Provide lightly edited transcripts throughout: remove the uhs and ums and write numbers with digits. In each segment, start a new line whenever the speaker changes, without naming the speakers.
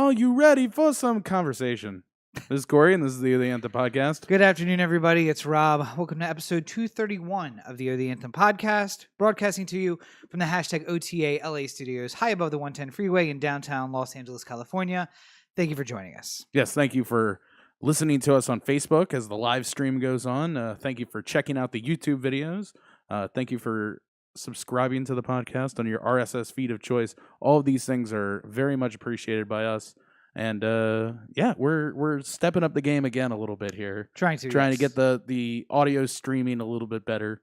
Are you ready for some conversation? This is Corey, and this is the O The Anthem podcast.
Good afternoon, everybody. It's Rob. Welcome to episode 231 of the O The Anthem podcast, broadcasting to you from the hashtag OTA LA studios, high above the 110 freeway in downtown Los Angeles, California. Thank you for joining us.
Yes, thank you for listening to us on Facebook as the live stream goes on. Thank you for checking out the YouTube videos. Thank you for subscribing to the podcast on your RSS feed of choice. All of these things are very much appreciated by us. And yeah, we're stepping up the game again a little bit here.
Trying to
get the audio streaming a little bit better.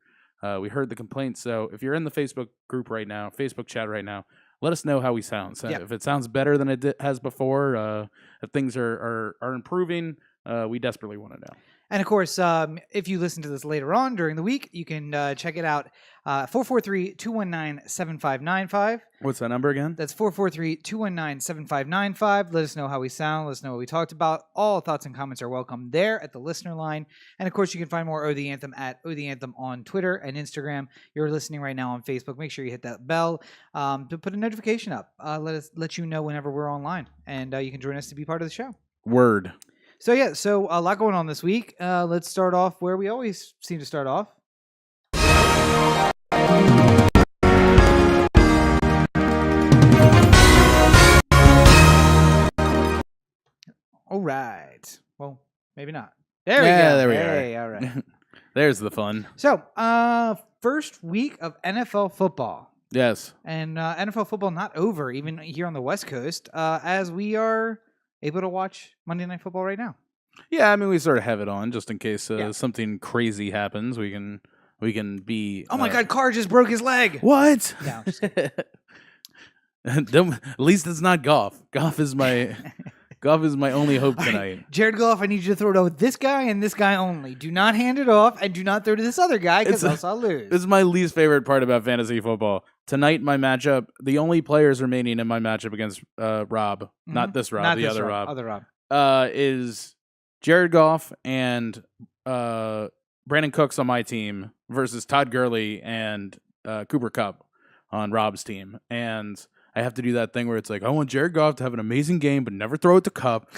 We heard the complaints, so if you're in the Facebook group right now, Facebook chat right now, let us know how we sound. So if it sounds better than it has before, if things are improving, we desperately want to know.
And of course, if you listen to this later on during the week, you can check it out. 443-219-7595.
What's that number again?
That's 443-219-7595. Let us know how we sound. Let us know what we talked about. All thoughts and comments are welcome there at the listener line. And of course, you can find more O The Anthem at O The Anthem on Twitter and Instagram. You're listening right now on Facebook. Make sure you hit that bell to put a notification up. Let you know whenever we're online. And you can join us to be part of the show.
Word.
So a lot going on this week. Let's start off where we always seem to start off. All right. Well, maybe not. There we go.
There we
are. All right.
There's the fun.
So, first week of NFL football.
Yes.
And NFL football not over, even here on the West Coast, as we are able to watch Monday Night Football right now.
Yeah, I mean, we sort of have it on just in case something crazy happens. We can be.
Oh my God! Carr just broke his leg.
What?
No, I'm just kidding.
At least it's not Goff. Goff is my only hope tonight.
Right. Jared Goff, I need you to throw to this guy and this guy only. Do not hand it off, and do not throw to this other guy because else I'll lose.
This is my least favorite part about fantasy football. Tonight, my matchup, the only players remaining in my matchup against Rob, not this Rob,
not
the
this
other Rob,
other Rob,
is Jared Goff and Brandon Cooks on my team versus Todd Gurley and Cooper Kupp on Rob's team. And I have to do that thing where it's like, I want Jared Goff to have an amazing game, but never throw it to Kupp.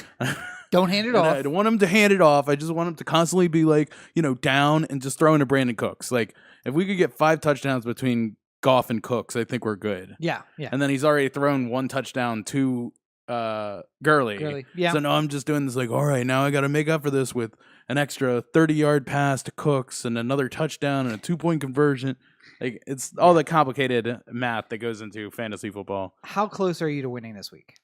Don't hand it off.
I don't want him to hand it off. I just want him to constantly be like, down and just throwing to Brandon Cooks. Like, if we could get 5 touchdowns between Goff and Cooks, I think we're good.
Yeah.
And then he's already thrown 1 touchdown to Gurley.
Yeah.
So now I'm just doing this like, all right, now I got to make up for this with an extra 30-yard pass to Cooks and another touchdown and a 2-point conversion. Like, it's all the complicated math that goes into fantasy football.
How close are you to winning this week?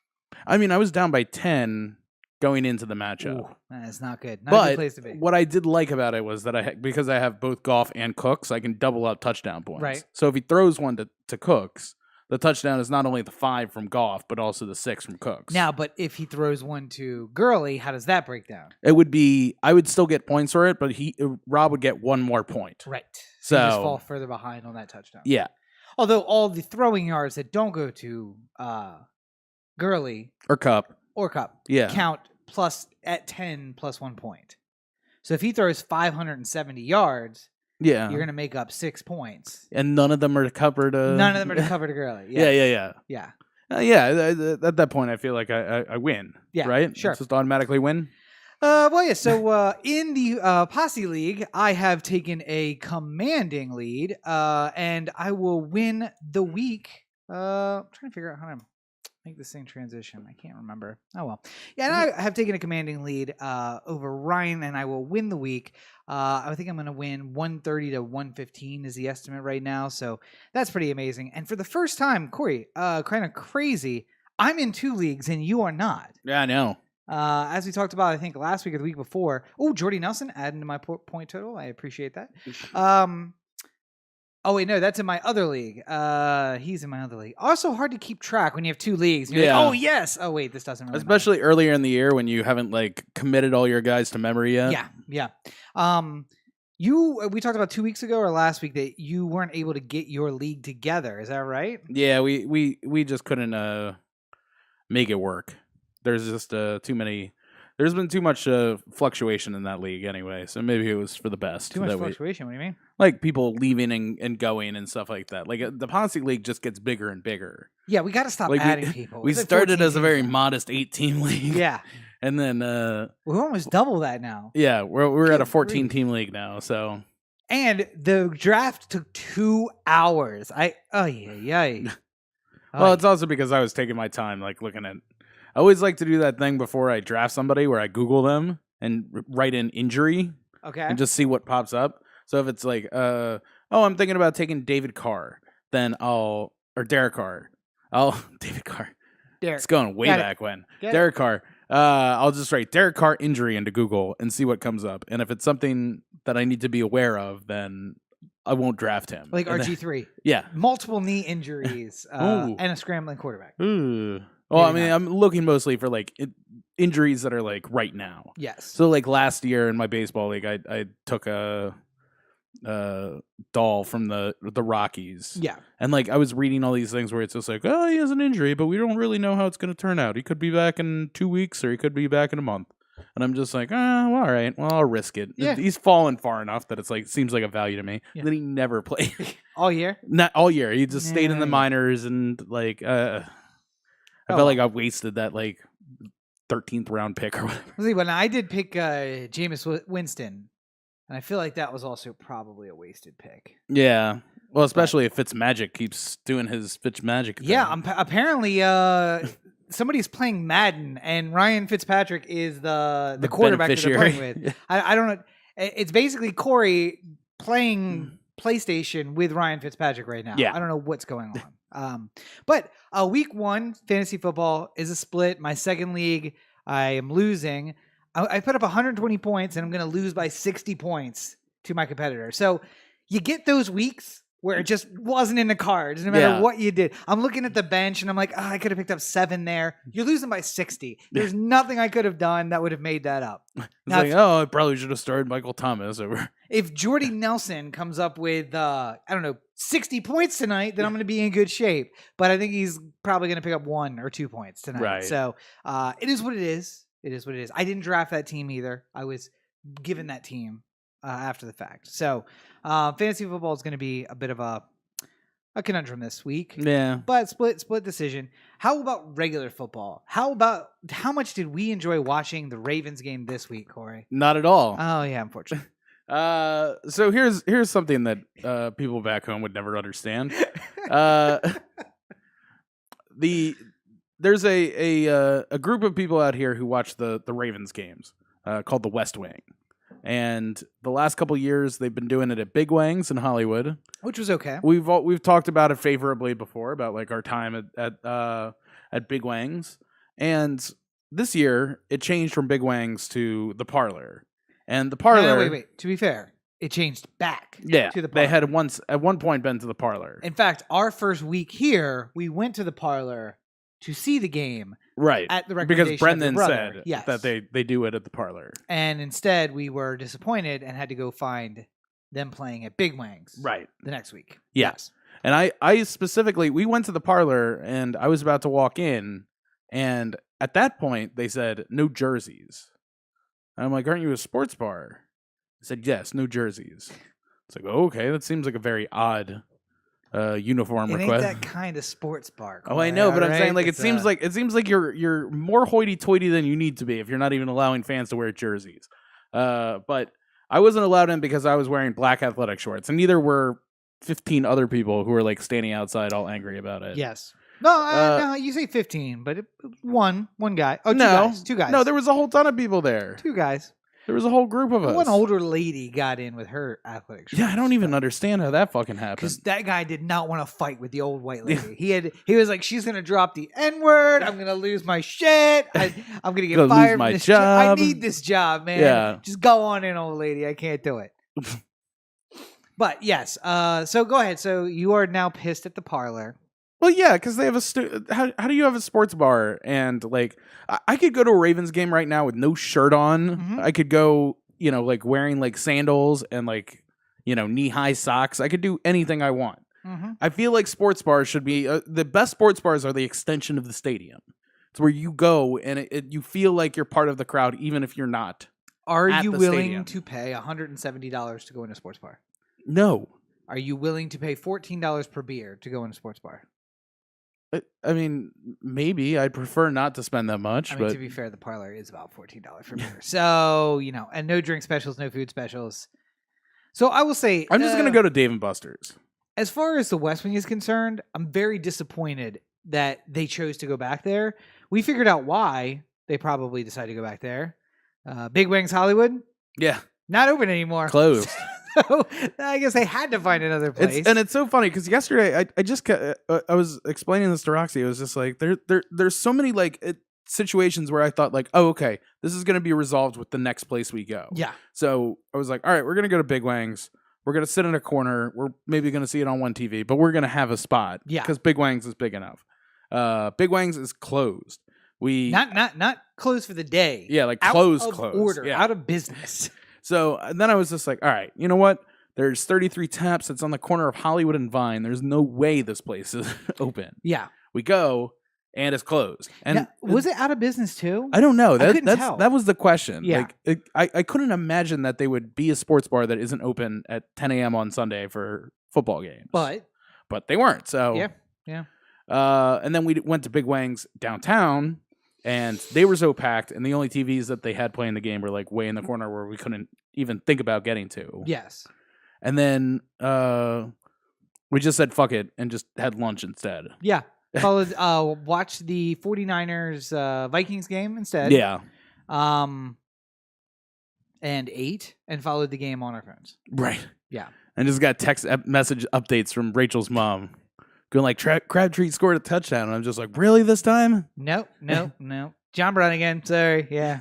I mean, I was down by 10 going into the matchup.
Ooh, that's not good. Not a
but
good place to be.
What I did like about it was that because I have both Goff and Cooks, I can double up touchdown points.
Right.
So if he throws one to Cooks, the touchdown is not only the 5 from Goff, but also the 6 from Cooks.
Now, but if he throws one to Gurley, how does that break down?
It would be, I would still get points for it, but Rob would get 1 more point.
Right.
So
you just fall further behind on that touchdown.
Yeah.
Although all the throwing yards that don't go to Gurley
or Kupp
count plus at 10 plus 1 point. So if he throws 570 yards, you're going to make up 6 points.
And none of them are to cover to...
None of them are to cover to Gurley.
Yes.
Yeah.
At that point, I feel like I win.
Yeah,
right?
Sure.
Just automatically win?
So in the Posse League, I have taken a commanding lead, and I will win the week. I'm trying to figure out how to make this thing transition. I can't remember. Oh, well. Yeah, and I have taken a commanding lead over Ryan, and I will win the week. I think I'm going to win 130 to 115 is the estimate right now, so that's pretty amazing. And for the first time, Corey, kind of crazy, I'm in 2 leagues, and you are not.
Yeah, I know.
As we talked about, I think last week or the week before. Oh, Jordy Nelson adding to my point total. I appreciate that. Oh wait, no, that's in my other league. He's in my other league. Also hard to keep track when you have 2 leagues. You're like, oh yes. Oh wait, this doesn't really
especially matter. Earlier in the year when you haven't committed all your guys to memory yet.
Yeah. We talked about 2 weeks ago or last week that you weren't able to get your league together. Is that right?
Yeah, we just couldn't make it work. There's just too many There's been too much fluctuation in that league anyway, so maybe it was for the best.
Too much
that
fluctuation. What do you mean?
like people leaving and going and stuff like that. Like the Posse League just gets bigger and bigger.
Yeah, we got to stop
Like
adding people.
We
It's like
started
14
as a very
teams now.
modest 8-team league.
Yeah,
And then
we're almost double that now.
yeah, we're at a
Good
14-team league now. So
And the draft took 2 hours.
well, it's also because I was taking my time, like looking at. I always like to do that thing before I draft somebody, where I Google them and write in injury
okay.
and just see what pops up. So if it's like, oh, I'm thinking about taking David Carr, then or Derek Carr. David Carr.
Derek.
It's going way
Got it.
back when.
Get
Derek Carr. I'll just write Derek Carr injury into Google and see what comes up. And if it's something that I need to be aware of, then I won't draft him.
Like
And then-
RG3.
yeah.
Multiple knee injuries
Ooh.
and a scrambling quarterback.
Ooh. Well, I
Maybe
mean,
not.
I'm looking mostly for like injuries that are like right now.
Yes.
So like last year in my baseball league, I took a doll from the Rockies.
Yeah.
And like I was reading all these things where it's just like, oh, he has an injury, but we don't really know how it's going to turn out. He could be back in 2 weeks or he could be back in a month. And I'm just like, well, all right, well, I'll risk it.
Yeah.
He's fallen far enough that it's like seems like a value to me.
Yeah.
And then he never played.
All year?
Not all year. He just stayed in the
Yeah.
minors and like I
Oh,
felt like
well.
I wasted that like 13th round pick or whatever.
See, when I did pick Jameis Winston, and I feel like that was also probably a wasted pick.
Yeah. Well, especially if Fitzmagic keeps doing his Fitzmagic thing.
Yeah, apparently somebody's playing Madden, and Ryan Fitzpatrick is the quarterback that they're playing with. I don't know. It's basically Corey playing PlayStation with Ryan Fitzpatrick right now.
Yeah.
I don't know what's going on. But week 1 fantasy football is a split. My second league, I am losing. I put up 120 points, and I'm going to lose by 60 points to my competitor. So you get those weeks where it just wasn't in the cards, no matter what you did. I'm looking at the bench, and I'm like, I could have picked up 7 there. You're losing by 60. There's nothing I could have done that would have made that up.
It's
Now,
like, I probably should have started Michael Thomas over.
if Jordy Nelson comes up with, 60 points tonight, then I'm going to be in good shape. But I think he's probably going to pick up 1 or 2 points tonight.
Right.
So it is what it is. It is what it is. I didn't draft that team either. I was given that team after the fact. So fantasy football is going to be a bit of a conundrum this week.
Yeah.
But split decision. How about regular football? How much did we enjoy watching the Ravens game this week, Corey?
Not at all.
Oh yeah, unfortunately.
So here's something that people back home would never understand. There's a group of people out here who watch the Ravens games called the West Wing. And the last couple years, they've been doing it at Big Wings in Hollywood,
Which was okay.
We've talked about it favorably before about like our time at Big Wings, and this year it changed from Big Wings to the Parlor, and the Parlor.
No, wait. To be fair, it changed back.
Yeah,
to the
they
Parlor.
had at one point been to the Parlor,
In fact, our first week here, we went to the Parlor to see the game
right?
at the
Because
recommendation
Brendan
of your brother.
said
Yes.
that they do it at the Parlor,
And instead, we were disappointed and had to go find them playing at Big Wings
right?
the next week.
Yeah.
Yes.
And I specifically, we went to the Parlor, and I was about to walk in, and at that point they said no jerseys. And I'm like, aren't you a sports bar? I said yes, no jerseys. It's like, oh, okay, that seems like a very odd uniform
It ain't
request.
that kind of sports bar.
Oh, I know, but I'm
alright?
saying like
It's,
it seems like you're more hoity-toity than you need to be if you're not even allowing fans to wear jerseys. But I wasn't allowed in because I was wearing black athletic shorts, and neither were 15 other people who were like standing outside all angry about it.
Yes. No, you say 15, but one guy. Oh,
No.
two guys.
No, there was a whole ton of people there.
2 guys.
There was a whole group of us.
One older lady got in with her athletic shorts.
Yeah, I don't even understand how that fucking happened.
Because that guy did not want to fight with the old white lady. He was like, she's gonna drop the N-word. I'm gonna lose my shit. I'm gonna get
Gonna lose
fired from
my
this job.
job.
I need this job, man.
Yeah.
Just go on in, old lady. I can't do it. But yes, so go ahead. So you are now pissed at the Parlor.
Well, yeah, because they have how do you have a sports bar and like I could go to a Ravens game right now with no shirt on.
Mhm.
I could go, like wearing like sandals and like knee-high socks. I could do anything I want.
Mm-hmm.
I feel like sports bars should be the best sports bars are the extension of the stadium It's where you go and you feel like you're part of the crowd, even if you're not.
Are
at
you
the
willing
stadium.
to pay $170 to go in a sports bar?
No.
Are you willing to pay $14 per beer to go in a sports bar?
I mean, maybe. I'd prefer not to spend that much.
I mean,
but
to be fair, the parlor is about $14 for beer. So, and no drink specials, no food specials. So I will say...
I'm just going to go to Dave & Buster's.
As far as the West Wing is concerned, I'm very disappointed that they chose to go back there. We figured out why they probably decided to go back there. Big Wings Hollywood,
Yeah.
not open anymore.
Closed.
So I guess they had to find another place.
And it's so funny because yesterday I was explaining this to Roxy. It was just like there's so many like situations where I thought like, oh, okay, this is going to be resolved with the next place we go.
Yeah.
So I was like, all right, we're going to go to Big Wings. We're going to sit in a corner. We're maybe going to see it on one TV, but we're going to have a spot.
Yeah.
Because Big Wings is big enough. Big Wings is closed. We
not closed for the day.
Yeah, like
Out
closed.
of order,
Yeah.
out of business.
So then I was just like, all right, you know what? There's 33 Taps. It's on the corner of Hollywood and Vine. There's no way this place is open.
Yeah.
We go, and it's closed. And
now, was it out of business too?
I don't know.
couldn't tell.
That was the question.
Yeah.
Like, I couldn't imagine that they would be a sports bar that isn't open at 10 a.m. on Sunday for football games.
But
they weren't. So
yeah.
And then we went to Big Wings downtown. And they were so packed, and the only TVs that they had playing the game were like way in the corner where we couldn't even think about getting to.
Yes.
And then we just said fuck it and just had lunch instead.
Yeah. Followed. Watched the 49ers Vikings game instead.
Yeah.
And ate and followed the game on our phones.
Right.
Yeah.
And just got text message updates from Rachel's mom. Going like, Crabtree scored a touchdown. And I'm just like, really this time?
Nope. John Brown again. Sorry. Yeah.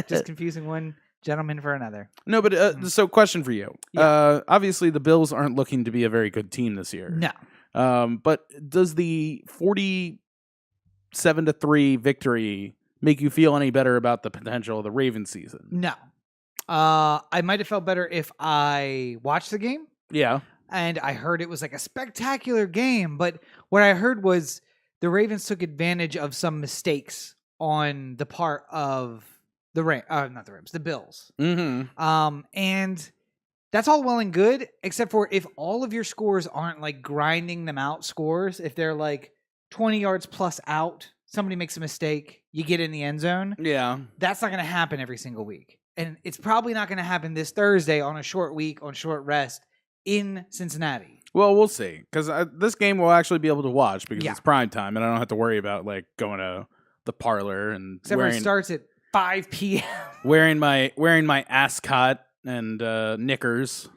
Just confusing one gentleman for another.
No, but so question for you.
Yeah.
Obviously, the Bills aren't looking to be a very good team this year.
No.
But does the 47-3 victory make you feel any better about the potential of the Ravens season?
No. I might have felt better if I watched the game.
Yeah.
And I heard it was like a spectacular game. But what I heard was the Ravens took advantage of some mistakes on the part of the the Bills.
Mm-hmm.
And that's all well and good, except for if all of your scores aren't like grinding them out scores, if they're like 20 yards plus out, somebody makes a mistake, you get in the end zone.
Yeah.
That's not going to happen every single week. And it's probably not going to happen this Thursday on a short week, on short rest in Cincinnati.
Well, we'll see. Because this game we'll actually be able to watch because
Yeah.
it's prime time and I don't have to worry about like going to the parlor and
Except for it starts at 5 p.m.
wearing my ascot and knickers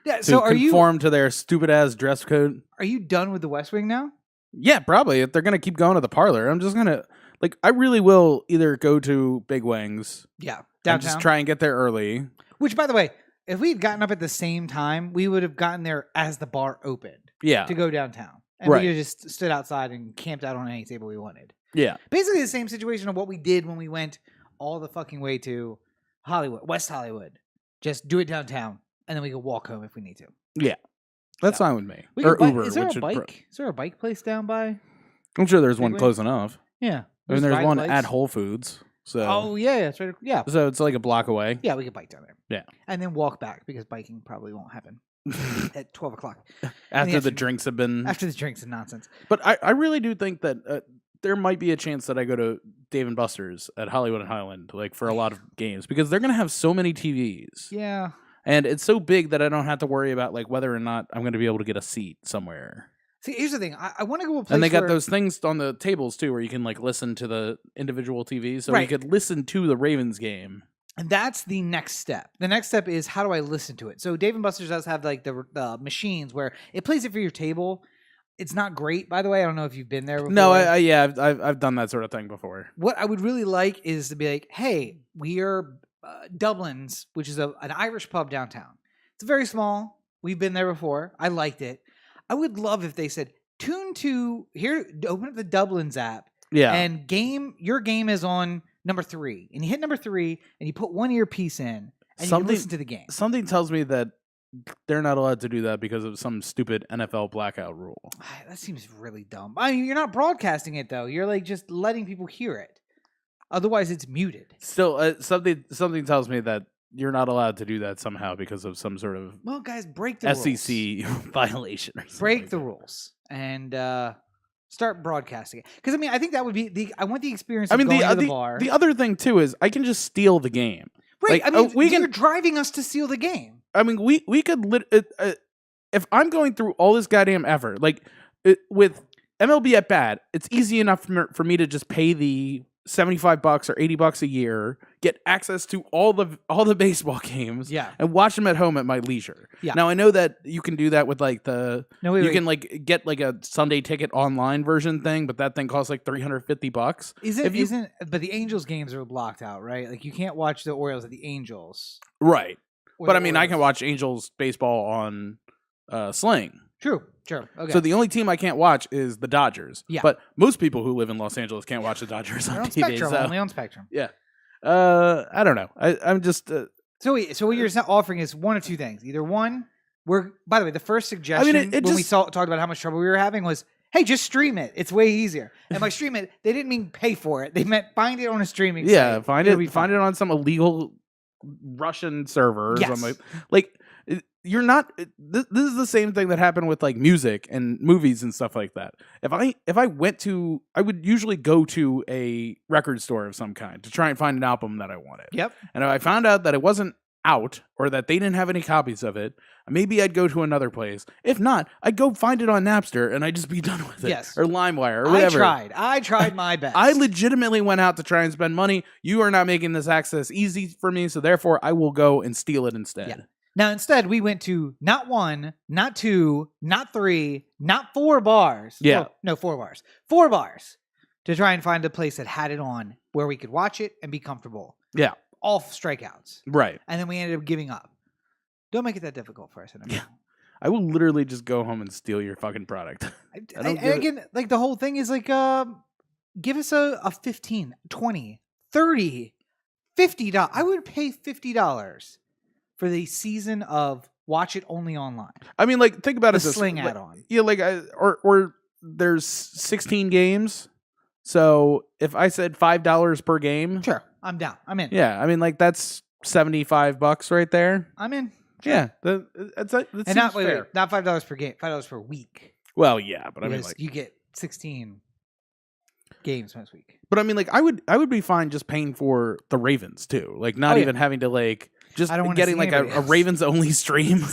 Yeah,
to
so
conform to their stupid ass dress code.
are you done with the West Wing now?
Yeah, probably. If they're gonna keep going to the parlor, I'm just gonna I really will either go to Big Wings,
Yeah,
and
downtown.
just try and get there early.
Which, by the way, if we had gotten up at the same time, we would have gotten there as the bar opened
Yeah,
to go downtown. And
Right.
we could have just stood outside and camped out on any table we wanted.
yeah,
Basically the same situation of what we did when we went all the fucking way to Hollywood, West Hollywood. Just do it downtown, and then we could walk home if we need to.
that's
Yeah.
fine with me.
We
Or
could
Uber,
is there
which
a bike? Is there a bike place down by?
I'm sure there's
Big
one
Wings?
close enough.
Yeah.
I mean, there's
ride
one
bikes.
at Whole Foods. So,
Oh, yeah. That's right. Yeah.
so it's like a block away.
Yeah, we could bike down there.
Yeah.
And then walk back because biking probably won't happen at 12 o'clock.
After the
afternoon.
drinks have been.
After the drinks and nonsense.
But I really do think that there might be a chance that I go to Dave & Buster's at Hollywood and Highland for a lot of games because they're gonna have so many TVs.
Yeah.
And it's so big that I don't have to worry about whether or not I'm going to be able to get a seat somewhere.
See, here's the thing. I want to go to a place
And they got
where-
those things on the tables too, where you can listen to the individual TVs, so you
Right.
could listen to the Ravens game.
And that's the next step. The next step is how do I listen to it? So Dave & Buster's does have the machines where it plays it for your table. It's not great, by the way. I don't know if you've been there before.
No, I've done that sort of thing before.
What I would really like is to be like, hey, we are Dublin's, which is an Irish pub downtown. It's very small. We've been there before. I liked it. I would love if they said, tune to here, open up the Dublin's app.
Yeah,
And your game is on number 3. And you hit number 3 and you put one earpiece in and you
Something-
listen to the game.
something tells me that they're not allowed to do that because of some stupid NFL blackout rule.
That seems really dumb. I mean, you're not broadcasting it though. You're like just letting people hear it. Otherwise, it's muted.
Still, something tells me that you're not allowed to do that somehow because of some sort of
Guys, break the
SEC violation. Or
break the rules and start broadcasting it. Because I mean, I think that would be I want the experience. Of going to the bar.
The other thing too is I can just steal the game.
Right.
Like,
I mean,
you're
driving us to steal the game.
I mean, we could if I'm going through all this goddamn effort, with MLB at bat, it's easy enough for me to just pay the $75 or $80 a year, get access to all the baseball games, and watch them at home at my leisure. Yeah. Now I know that you can do that with can get like a Sunday ticket online version thing, but that thing costs like $350.
But the Angels games are blocked out, right? Like you can't watch the Orioles at the Angels.
Right. But I mean, I can watch Angels baseball on Sling.
True. Okay.
So the only team I can't watch is the Dodgers. Yeah. But most people who live in Los Angeles can't watch the Dodgers on TV.
Spectrum, only on Spectrum.
Yeah. I don't know. I'm just.
So what you're offering is one of two things. Either one, by the way, the first suggestion when we talked about how much trouble we were having was, hey, just stream it. It's way easier. And by stream it, they didn't mean pay for it. They meant find it on a streaming site.
Yeah, find it on some illegal Russian server or something. Like. You're not. This is the same thing that happened with like music and movies and stuff like that. If I went to, I would usually go to a record store of some kind to try and find an album that I wanted.
Yep.
And if I found out that it wasn't out or that they didn't have any copies of it, maybe I'd go to another place. If not, I'd go find it on Napster and I'd just be done with it.
Yes.
Or LimeWire or whatever.
I tried my best.
I legitimately went out to try and spend money. You are not making this access easy for me, so therefore I will go and steal it instead.
Yeah. Now, instead, we went to not 1, not 2, not 3, not 4 bars.
Yeah.
No, 4 bars. 4 bars to try and find a place that had it on where we could watch it and be comfortable.
Yeah.
All strikeouts.
Right.
And then we ended up giving up. Don't make it that difficult for us.
Yeah. I will literally just go home and steal your fucking product.
Again, like the whole thing is like, give us a 15, 20, 30, $50. I would pay $50. For the season of watch it only online.
I mean, like, think about it.
The Sling add-on.
Yeah, like, or there's 16 games. So if I said $5 per game,
sure, I'm down. I'm in.
Yeah, I mean, like that's $75 right there.
I'm in. Sure.
Yeah, that's
and not fair. Not $5 per game. $5 per week.
Well, yeah, but
because
I mean, like
you get 16 games next week.
But I mean, like, I would be fine just paying for the Ravens too. Like, not even having to like. Just getting like a Ravens only stream.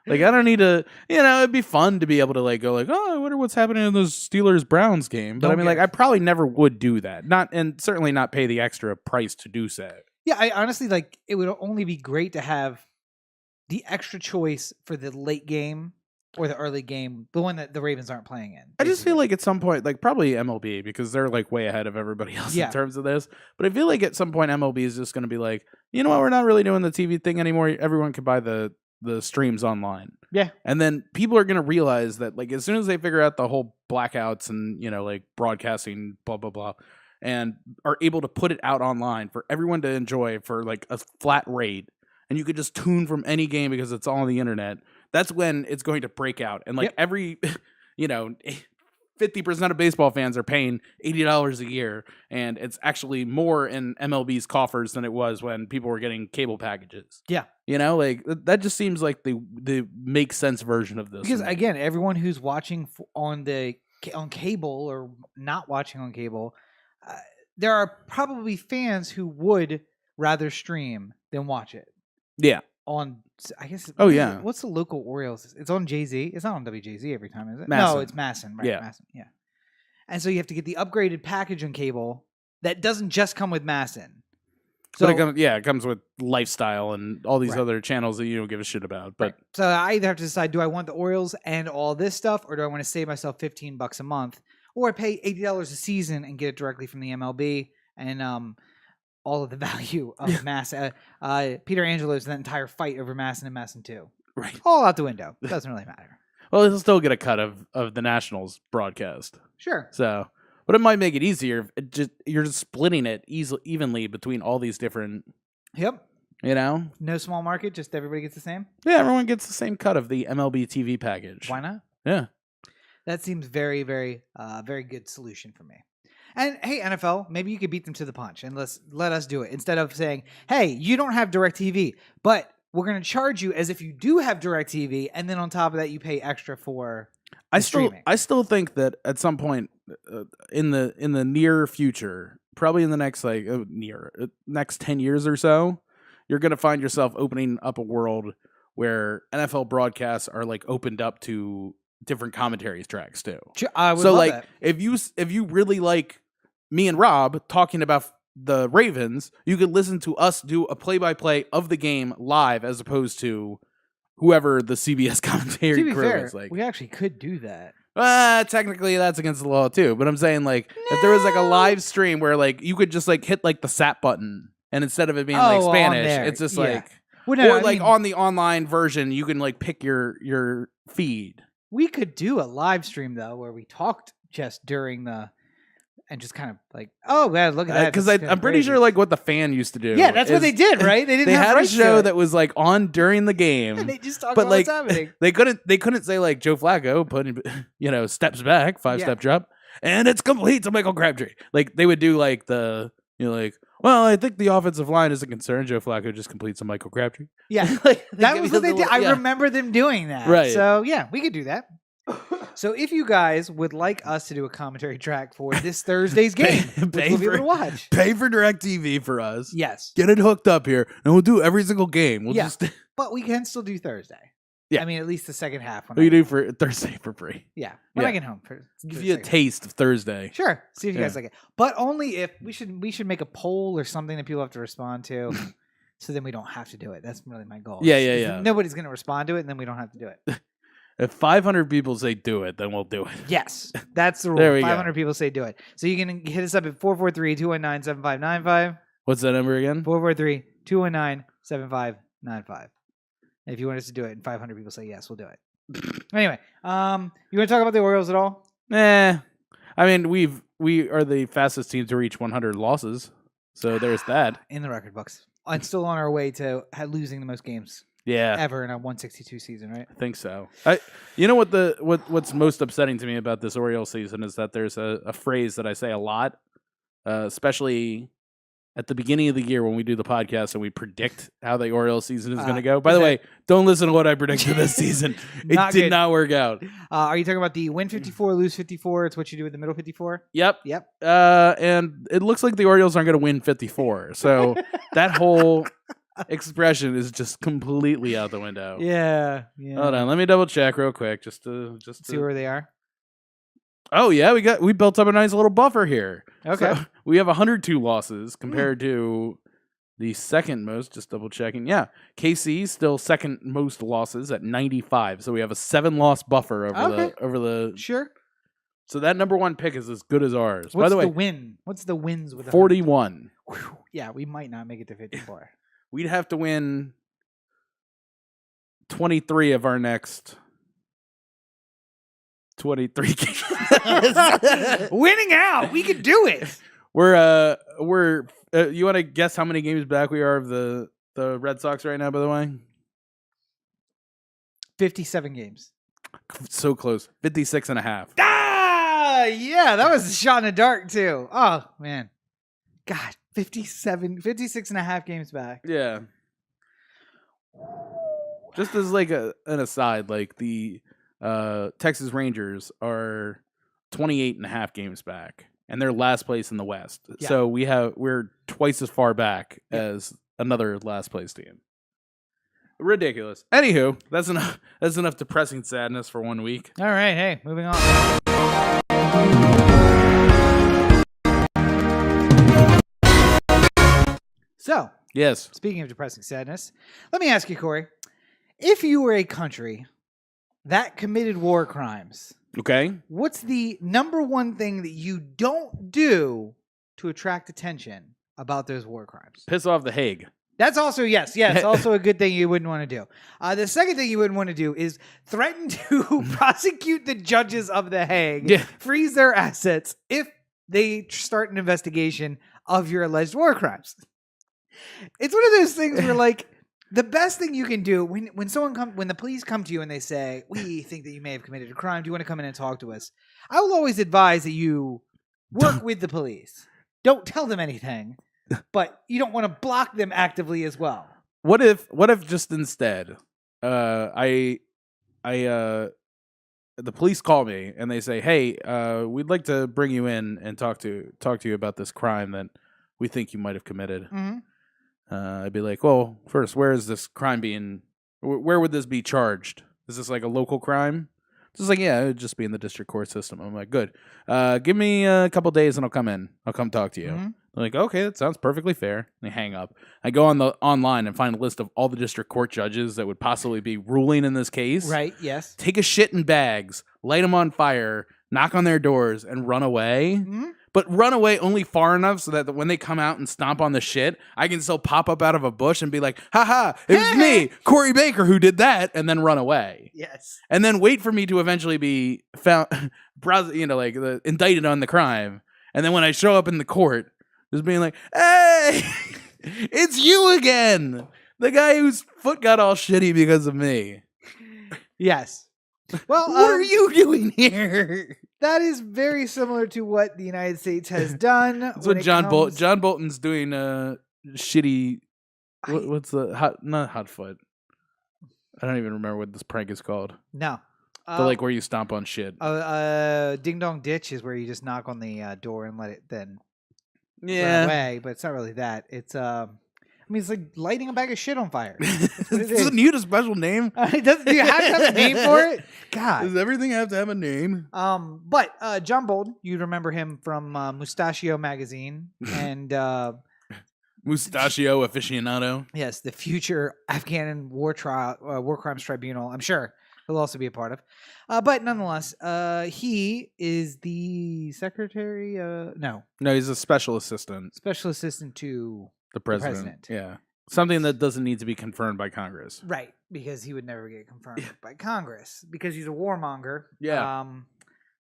Like I don't need to, it'd be fun to be able to like go like, oh, I wonder what's happening in this Steelers Browns game. But I mean, like I probably never would do that. And certainly not pay the extra price to do so.
Yeah, I honestly like it would only be great to have the extra choice for the late game or the early game, the one that the Ravens aren't playing in. Basically.
I just feel like at some point, like probably MLB, because they're like way ahead of everybody else in terms of this. But I feel like at some point MLB is just going to be like, you know what, we're not really doing the TV thing anymore. Everyone can buy the streams online.
Yeah.
And then people are going to realize that like as soon as they figure out the whole blackouts and, like broadcasting, blah, blah, blah, and are able to put it out online for everyone to enjoy for like a flat rate, and you could just tune from any game because it's all on the internet, that's when it's going to break out. And like every, 50% of baseball fans are paying $80 a year, and it's actually more in MLB's coffers than it was when people were getting cable packages.
Yeah.
Like that just seems like the make sense version of this.
Because again, everyone who's watching on cable or not watching on cable, there are probably fans who would rather stream than watch it.
Yeah.
I guess.
Oh yeah.
What's the local Orioles? It's on JZ. It's not on WJZ every time, is it?
Masson.
No, it's Masson. Right.
Yeah.
Masson. Yeah. And so you have to get the upgraded package on cable that doesn't just come with Masson.
So it comes with Lifestyle and all these other channels that you don't give a shit about. But
so I either have to decide: do I want the Orioles and all this stuff, or do I want to save myself $15 a month, or I pay $80 a season and get it directly from the MLB and all of the value of Masson. Peter Angelo's that entire fight over Masson and Masson 2.
Right.
All out the window. Doesn't really matter.
Well, he'll still get a cut of the Nationals broadcast.
Sure.
So, but it might make it easier. You're just splitting it evenly between all these different You know?
No small market, just everybody gets the same?
Yeah, everyone gets the same cut of the MLB TV package.
Why not?
Yeah.
That seems very, very, very good solution for me. And hey, NFL, maybe you could beat them to the punch and let us do it instead of saying, "Hey, you don't have DirecTV, but we're going to charge you as if you do have DirecTV, and then on top of that, you pay extra for." I
still think that at some point in the near future, probably in the next next 10 years or so, you're going to find yourself opening up a world where NFL broadcasts are like opened up to different commentaries tracks too.
I would love that.
if you really like me and Rob talking about the Ravens, you could listen to us do a play-by-play of the game live as opposed to whoever the CBS commentary crew is. Like,
we actually could do that.
Technically that's against the law too, but I'm saying like if there was like a live stream where like you could just like hit like the SAP button and instead of it being like Spanish, it's just like on the online version you can like pick your feed.
We could do a live stream though where we talked just during the and just kind of like, oh, God, look at that.
Because I'm pretty sure like what the fan used to do.
Yeah, that's what they did, right? They
had a show that was like on during the game.
And they just talked about what's happening.
They couldn't say like Joe Flacco putting steps back, 5-step drop, and it's complete to Michael Crabtree. Like they would do like well, I think the offensive line isn't concerned. Joe Flacco just completes a Michael Crabtree.
Yeah, that was what they did. I remember them doing that.
Right.
So yeah, we could do that. So if you guys would like us to do a commentary track for this Thursday's game, we'll be able to watch.
Pay for DirecTV for us.
Yes.
Get it hooked up here, and we'll do every single game. We'll just
but we can still do Thursday.
Yeah.
I mean, at least the second half.
We do for Thursday for free.
Yeah. When I get home.
Give you a taste of Thursday.
Sure. See if you guys like it. But only if we should make a poll or something that people have to respond to. So then we don't have to do it. That's really my goal.
Yeah.
Nobody's going to respond to it, and then we don't have to do it.
If 500 people say do it, then we'll do it.
Yes, that's the rule.
There we
500 people say do it. So you can hit us up at 443-219-7595.
What's that number again?
443-219-7595. If you want us to do it and 500 people say yes, we'll do it. Anyway, you want to talk about the Orioles at all?
I mean, we are the fastest team to reach 100 losses. So there's that.
In the record books. And still on our way to losing the most games.
Yeah,
ever in a 162 season, right?
I think so. You know what's most upsetting to me about this Orioles season is that there's a phrase that I say a lot, especially at the beginning of the year when we do the podcast and we predict how the Orioles season is going to go. By the way, don't listen to what I predicted this season. It did not work out.
Are you talking about the win 54, lose 54? It's what you do with the middle 54?
Yep. And it looks like the Orioles aren't going to win 54. So that whole expression is just completely out the window.
Yeah.
Hold on, let me double check real quick just to
see where they are.
Oh yeah, we built up a nice little buffer here.
Okay.
So we have 102 losses compared to the second most. Just double checking. Yeah, KC still second most losses at 95. So we have a 7-loss buffer over the.
Sure.
So that number one pick is as good as ours.
By
the way,
what's the wins with
41?
Yeah, we might not make it to 54.
We'd have to win 23 of our next 23 games.
Winning out. We could do it.
We're you want to guess how many games back we are of the Red Sox right now, by the way?
57 games.
So close. 56 and a half.
Ah, yeah, that was a shot in the dark too. Oh, man. God, 56 and a half games back.
Yeah. Just as like an aside, like the Texas Rangers are 28 and a half games back, and they're last place in the West. Yeah. So we're twice as far back as another last place team. Ridiculous. Anywho, that's enough depressing sadness for 1 week.
All right, hey, moving on. So,
yes.
Speaking of depressing sadness, let me ask you, Corey, if you were a country that committed war crimes,
okay,
what's the number one thing that you don't do to attract attention about those war crimes?
Piss off the Hague.
That's also, yes, also a good thing you wouldn't want to do. The second thing you wouldn't want to do is threaten to prosecute the judges of the Hague, freeze their assets if they start an investigation of your alleged war crimes. It's one of those things where, like, the best thing you can do when the police come to you and they say, "We think that you may have committed a crime. Do you want to come in and talk to us?" I will always advise that you work with the police. Don't tell them anything, but you don't want to block them actively as well.
What if just instead, the police call me and they say, "Hey, we'd like to bring you in and talk to you about this crime that we think you might have committed."
Mm-hmm.
I'd be like, "Well, first, where is this crime being? Where would this be charged? Is this like a local crime?" Just like, yeah, it would just be in the district court system. I'm like, good. Give me a couple days and I'll come in. I'll come talk to you.
Mm-hmm.
They're like, okay, that sounds perfectly fair. And they hang up. I go online and find a list of all the district court judges that would possibly be ruling in this case.
Right, yes.
Take a shit in bags, light them on fire, knock on their doors, and run away.
Mm-hmm.
But run away only far enough so that when they come out and stomp on the shit, I can still pop up out of a bush and be like, haha, it was me, Corey Baker, who did that, and then run away.
Yes.
And then wait for me to eventually be found, indicted on the crime. And then when I show up in the court, just being like, hey, it's you again. The guy whose foot got all shitty because of me.
Yes. Well,
what are you doing here?
That is very similar to what the United States has done.
That's what John Bolton's doing. Shitty. What's the not hot foot? I don't even remember what this prank is called.
No.
Where you stomp on shit.
Ding Dong Ditch is where you just knock on the door and let it then
run
away. But it's not really that. It's it's like lighting a bag of shit on fire.
Doesn't need a special name.
Do you have to have a name for it? God.
Does everything have to have a name?
But John Bolton, you remember him from Mustachio magazine and
Mustachio aficionado.
Yes, the future Afghan war crimes tribunal. I'm sure he'll also be a part of. But nonetheless, he is the secretary. No,
he's a special assistant.
Special assistant to
the president. Yeah. Something that doesn't need to be confirmed by Congress.
Right, because he would never get confirmed by Congress because he's a warmonger.
Yeah.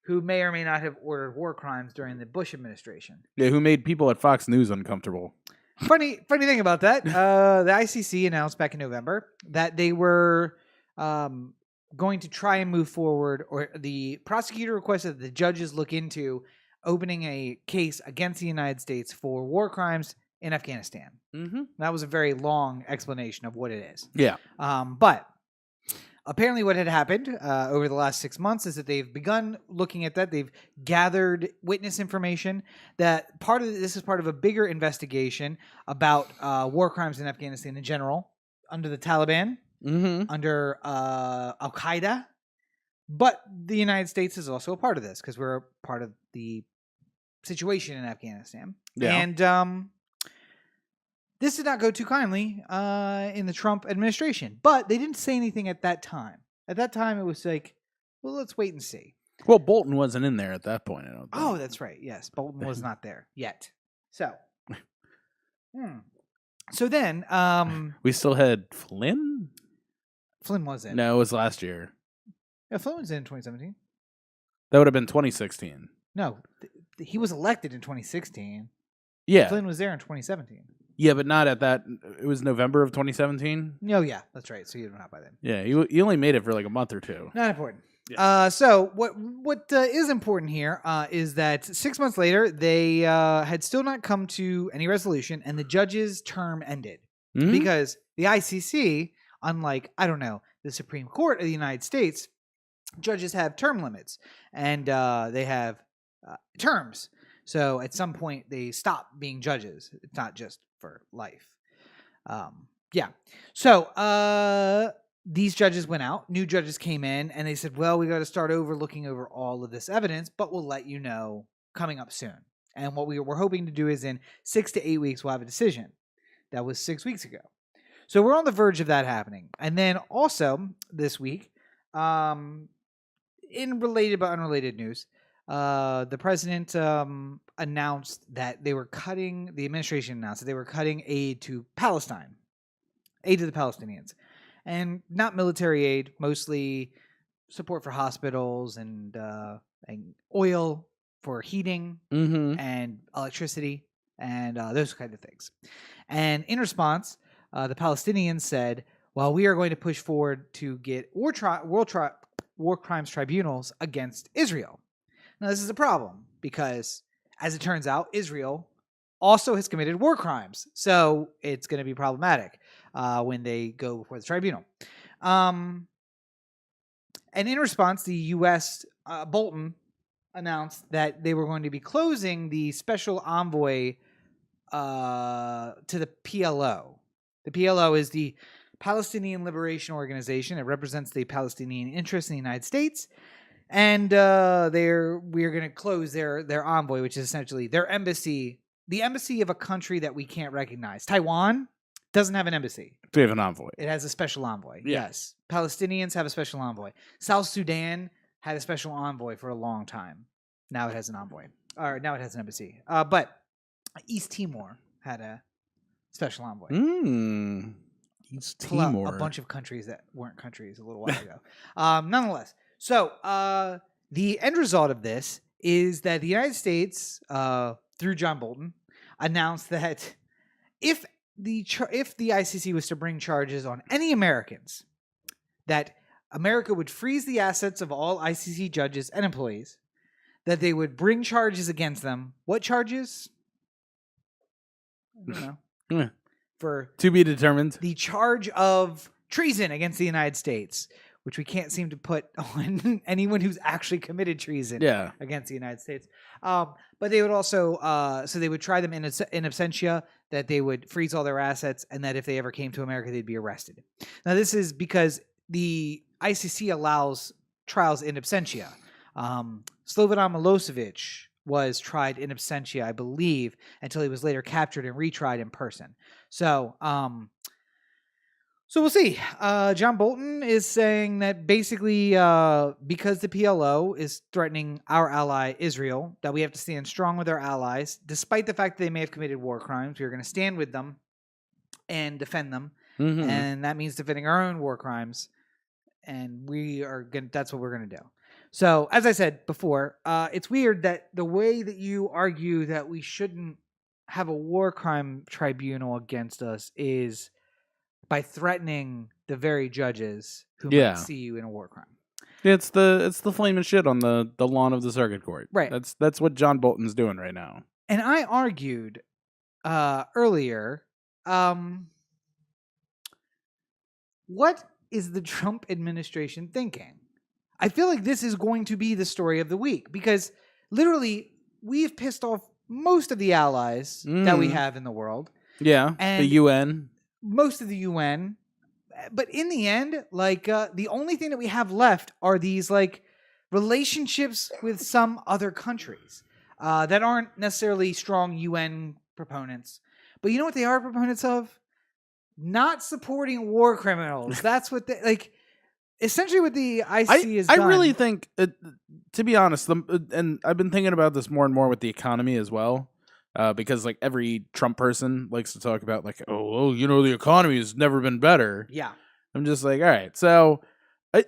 Who may or may not have ordered war crimes during the Bush administration.
Yeah, who made people at Fox News uncomfortable.
Funny thing about that, the ICC announced back in November that they were going to try and move forward, or the prosecutor requested that the judges look into opening a case against the United States for war crimes in Afghanistan.
Mm-hmm.
That was a very long explanation of what it is.
Yeah.
But apparently what had happened over the last 6 months is that they've begun looking at that. They've gathered witness information that this is part of a bigger investigation about war crimes in Afghanistan in general, under the Taliban, under Al-Qaeda. But the United States is also a part of this because we're a part of the situation in Afghanistan.
Yeah.
And this did not go too kindly in the Trump administration, but they didn't say anything at that time. At that time, it was like, well, let's wait and see.
Well, Bolton wasn't in there at that point, I don't think.
Oh, that's right. Yes, Bolton was not there yet. So, so then,
we still had Flynn.
Flynn was in.
No, it was last year.
Yeah, Flynn was in 2017.
That would have been 2016.
No, he was elected in 2016.
Yeah,
Flynn was there in 2017.
Yeah, but not at that. It was November of 2017.
Oh, yeah, that's right. So you were not by then.
Yeah, you only made it for like a month or two.
Not important.
Yeah.
So what is important here is that 6 months later, they had still not come to any resolution, and the judge's term ended.
Mm-hmm.
Because the ICC, unlike, the Supreme Court of the United States, judges have term limits, and they have terms. So at some point, they stop being judges. It's not just for life. So these judges went out. New judges came in, and they said, well, we got to start over looking over all of this evidence, but we'll let you know coming up soon. And what we're hoping to do is in 6 to 8 weeks, we'll have a decision. That was 6 weeks ago. So we're on the verge of that happening. And then also this week, in related but unrelated news, the president announced that the administration announced that they were cutting aid to Palestine, aid to the Palestinians, and not military aid, mostly support for hospitals and oil for heating and electricity and those kind of things. And in response, the Palestinians said, well, we are going to push forward to get war crimes tribunals against Israel. Now, this is a problem because, as it turns out, Israel also has committed war crimes. So it's going to be problematic when they go before the tribunal. And in response, the U.S. Bolton announced that they were going to be closing the special envoy to the PLO. The PLO is the Palestinian Liberation Organization. It represents the Palestinian interests in the United States. And we're going to close their envoy, which is essentially their embassy, the embassy of a country that we can't recognize. Taiwan doesn't have an embassy.
They have an envoy.
It has a special envoy.
Yeah.
Yes. Palestinians have a special envoy. South Sudan had a special envoy for a long time. Now it has an envoy. Or now it has an embassy. But East Timor had a special envoy.
East Timor.
A bunch of countries that weren't countries a little while ago. Nonetheless. So the end result of this is that the United States, through John Bolton, announced that if the ICC was to bring charges on any Americans, that America would freeze the assets of all ICC judges and employees, that they would bring charges against them. What charges? I don't know. For
to be determined.
The charge of treason against the United States, which we can't seem to put on anyone who's actually committed treason against the United States. But they would also, so they would try them in absentia, that they would freeze all their assets, and that if they ever came to America, they'd be arrested. Now, this is because the ICC allows trials in absentia. Slobodan Milosevic was tried in absentia, I believe, until he was later captured and retried in person. So we'll see. John Bolton is saying that basically because the PLO is threatening our ally Israel, that we have to stand strong with our allies, despite the fact that they may have committed war crimes. We are going to stand with them and defend them, and that means defending our own war crimes. And that's what we're going to do. So, as I said before, it's weird that the way that you argue that we shouldn't have a war crime tribunal against us is by threatening the very judges who might see you in a war crime.
It's the flaming shit on the lawn of the circuit court.
Right.
That's what John Bolton's doing right now.
And I argued earlier, what is the Trump administration thinking? I feel like this is going to be the story of the week because literally we've pissed off most of the allies that we have in the world.
Yeah, and the UN.
Most of the UN. But in the end, like the only thing that we have left are these like relationships with some other countries that aren't necessarily strong UN proponents. But you know what they are proponents of? Not supporting war criminals. That's what they like. Essentially, what the ICC is done.
I really think, to be honest, and I've been thinking about this more and more with the economy as well, because like every Trump person likes to talk about like, oh, you know, the economy has never been better.
Yeah,
I'm just like, all right, so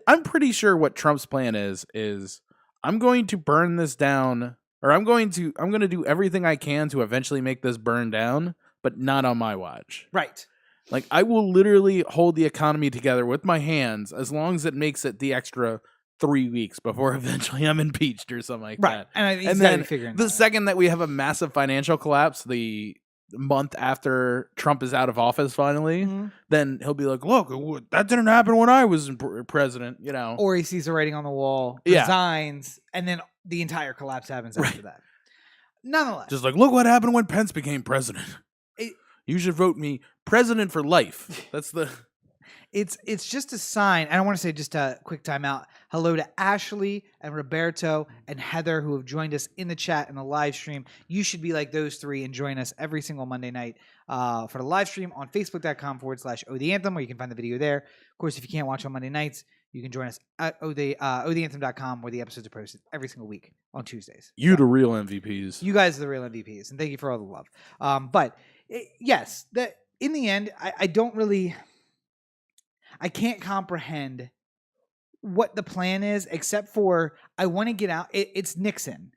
I'm pretty sure what Trump's plan is I'm going to burn this down, or I'm going to do everything I can to eventually make this burn down, but not on my watch.
Right.
Like, I will literally hold the economy together with my hands as long as it makes it the extra 3 weeks before eventually I'm impeached or something like that.
And then the
second that we have a massive financial collapse, the month after Trump is out of office finally, then he'll be like, look, that didn't happen when I was president, you know.
Or he sees the writing on the wall, resigns, and then the entire collapse happens after that. Nonetheless.
Just like, look what happened when Pence became president. You should vote me president for life. That's the...
It's just a sign. And I want to say just a quick timeout. Hello to Ashley and Roberto and Heather who have joined us in the chat and the live stream. You should be like those three and join us every single Monday night for the live stream on facebook.com/O The Anthem, where you can find the video there. Of course, if you can't watch on Monday nights, you can join us at OTheAnthem.com, where the episodes are posted every single week on Tuesdays.
The real MVPs.
You guys are the real MVPs, and thank you for all the love. But yes, that in the end, I don't really... I can't comprehend what the plan is, except for I want to get out. It's Nixon.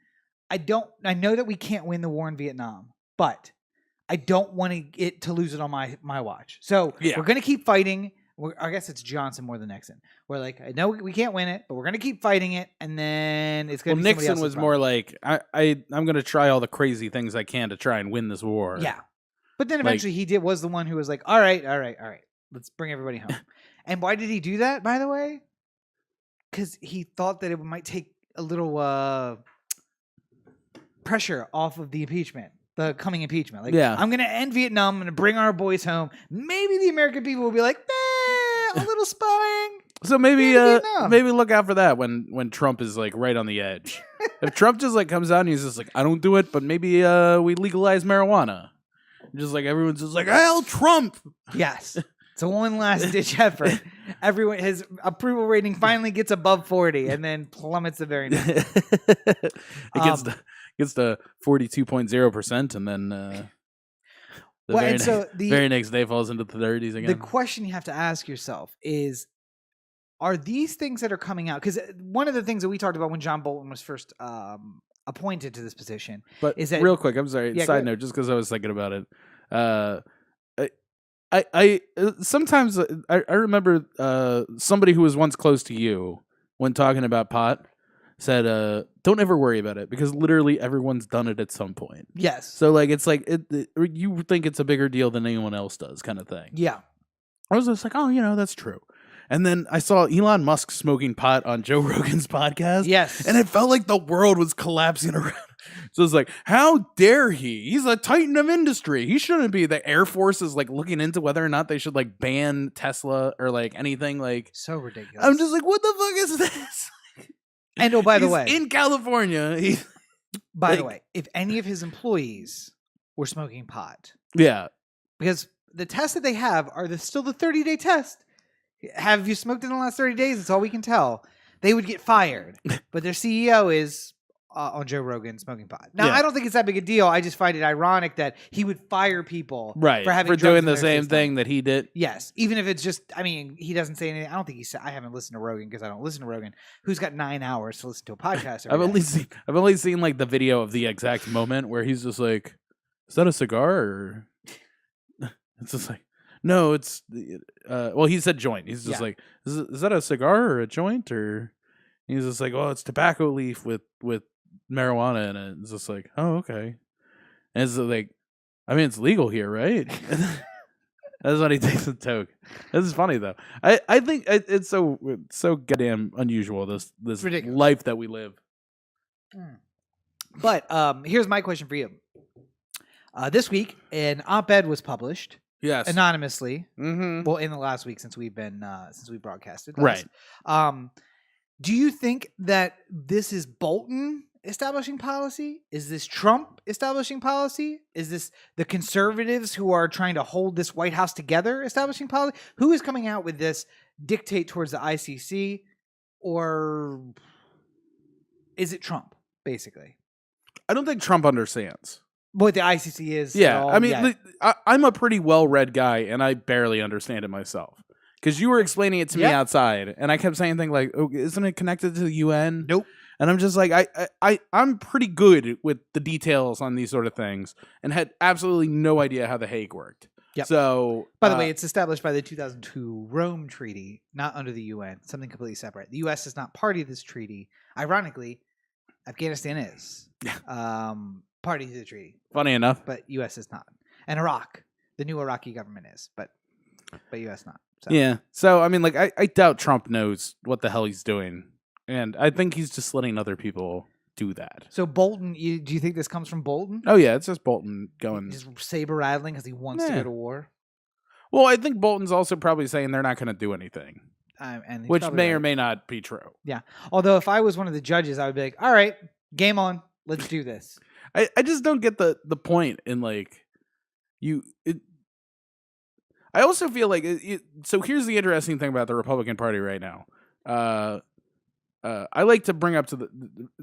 I know that we can't win the war in Vietnam, but I don't want it to lose it on my watch. So
Yeah.
we're going to keep fighting. I guess it's Johnson more than Nixon. We're like, I know we can't win it, but we're going to keep fighting it. And then it's going to be somebody
Nixon
else's
was
problem.
more like, I'm going to try all the crazy things I can to try and win this war.
Yeah. But then eventually he was the one who was like, all right. Let's bring everybody home. And why did he do that, by the way? Because he thought that it might take a little pressure off of the impeachment. The coming impeachment. Like, I'm going to end Vietnam. I'm going to bring our boys home. Maybe the American people will be like, a little spying.
So maybe look out for that when Trump is like right on the edge. If Trump just like comes out and he's just like, I don't do it, but maybe we legalize marijuana. Just like everyone's just like, hell, Trump.
Yes. It's a one last ditch effort. Everyone, his approval rating finally gets above 40 and then plummets the very next.
It gets to 42.0%, and then the very next day falls into the 30s again.
The question you have to ask yourself is, are these things that are coming out? Because one of the things that we talked about when John Bolton was first appointed to this position, is that
real quick, I'm sorry, side note, just because I was thinking about it. I sometimes I remember somebody who was once close to you when talking about pot said, don't ever worry about it because literally everyone's done it at some point.
Yes.
So like it's like you think it's a bigger deal than anyone else does, kind of thing.
Yeah.
I was just like, oh, that's true. And then I saw Elon Musk smoking pot on Joe Rogan's podcast.
Yes.
And it felt like the world was collapsing around. So it's like, how dare he? He's a titan of industry. He shouldn't be. The Air Force is like looking into whether or not they should like ban Tesla or like anything. Like,
so ridiculous.
I'm just like, what the fuck is this?
And by the way,
in California.
By the way, if any of his employees were smoking pot.
Yeah.
Because the tests that they have are still the 30-day test. Have you smoked in the last 30 days? That's all we can tell. They would get fired. But their CEO is on Joe Rogan smoking pot. Now, I don't think it's that big a deal. I just find it ironic that he would fire people for
doing the same thing that he did.
Yes. Even if it's just, I mean, he doesn't say anything. I don't think I haven't listened to Rogan because I don't listen to Rogan. Who's got 9 hours to listen to a podcast?
I've only seen like the video of the exact moment where he's just like, is that a cigar? Or it's just like, no, it's well, he said joint. He's just like, is that a cigar or a joint? Or he's just like, well, it's tobacco leaf with marijuana in it. It's just like, oh, okay. And it's like, I mean, it's legal here, right? That's what he takes a toke. This is funny though. I think it's so goddamn unusual, this life that we live.
But here's my question for you. This week, an op-ed was published.
Yes.
Anonymously.
Mm-hmm.
Well, in the last week since we broadcasted.
Right.
Do you think that this is Bolton establishing policy? Is this Trump establishing policy? Is this the conservatives who are trying to hold this White House together establishing policy? Who is coming out with this dictate towards the ICC? Or is it Trump, basically?
I don't think Trump understands
what the ICC is.
Yeah, I mean, I'm a pretty well-read guy, and I barely understand it myself. Because you were explaining it to me outside, and I kept saying things like, "Oh, isn't it connected to the UN?"
Nope.
And I'm just like, I'm pretty good with the details on these sort of things, and had absolutely no idea how the Hague worked.
Yep.
So,
by the way, it's established by the 2002 Rome Treaty, not under the UN. Something completely separate. The U.S. is not party to this treaty. Ironically, Afghanistan is. Party to the treaty.
Funny enough.
But U.S. is not. And Iraq. The new Iraqi government is. But U.S. not. So.
Yeah. So, I mean, like, I doubt Trump knows what the hell he's doing. And I think he's just letting other people do that.
So, Bolton, do you think this comes from Bolton?
Oh, yeah. It's just Bolton going.
Just saber-rattling because he wants to go to war?
Well, I think Bolton's also probably saying they're not going to do anything. Which may or may not be true.
Yeah. Although, if I was one of the judges, I would be like, all right, game on. Let's do this.
I just don't get the point in like I also feel like so here's the interesting thing about the Republican Party right now. I like to bring up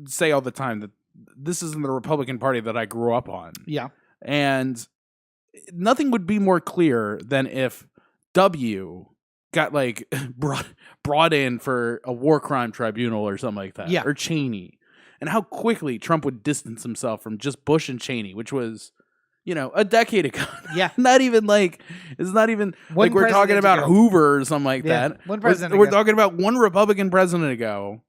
say all the time that this isn't the Republican Party that I grew up on.
Yeah.
And nothing would be more clear than if W got like brought in for a war crime tribunal or something like that.
Yeah.
Or Cheney. And how quickly Trump would distance himself from just Bush and Cheney, which was a decade ago.
Yeah.
Not even like it's not even
One
like we're talking
president
about
ago.
Hoover or something like
Yeah,
that.
one president
We're
ago.
talking about one Republican president ago.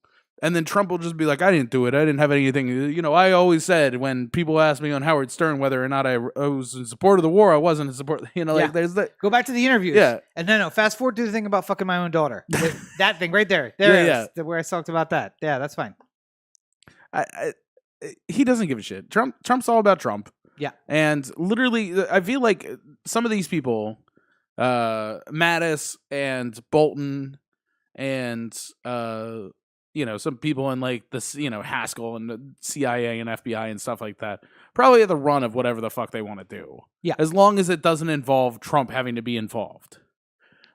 And then Trump will just be like, I didn't do it. I didn't have anything. I always said when people asked me on Howard Stern whether or not I was in support of the war, I wasn't in support. Like there's that.
Go back to the interviews.
Yeah.
And no. Fast forward to the thing about fucking my own daughter. That thing right there. There it is. Where I talked about that. Yeah, that's fine.
He doesn't give a shit. Trump's all about Trump.
Yeah.
And literally, I feel like some of these people, Mattis and Bolton and some people in like this, Haskell and the CIA and FBI and stuff like that, probably at the run of whatever the fuck they want to do.
Yeah.
As long as it doesn't involve Trump having to be involved.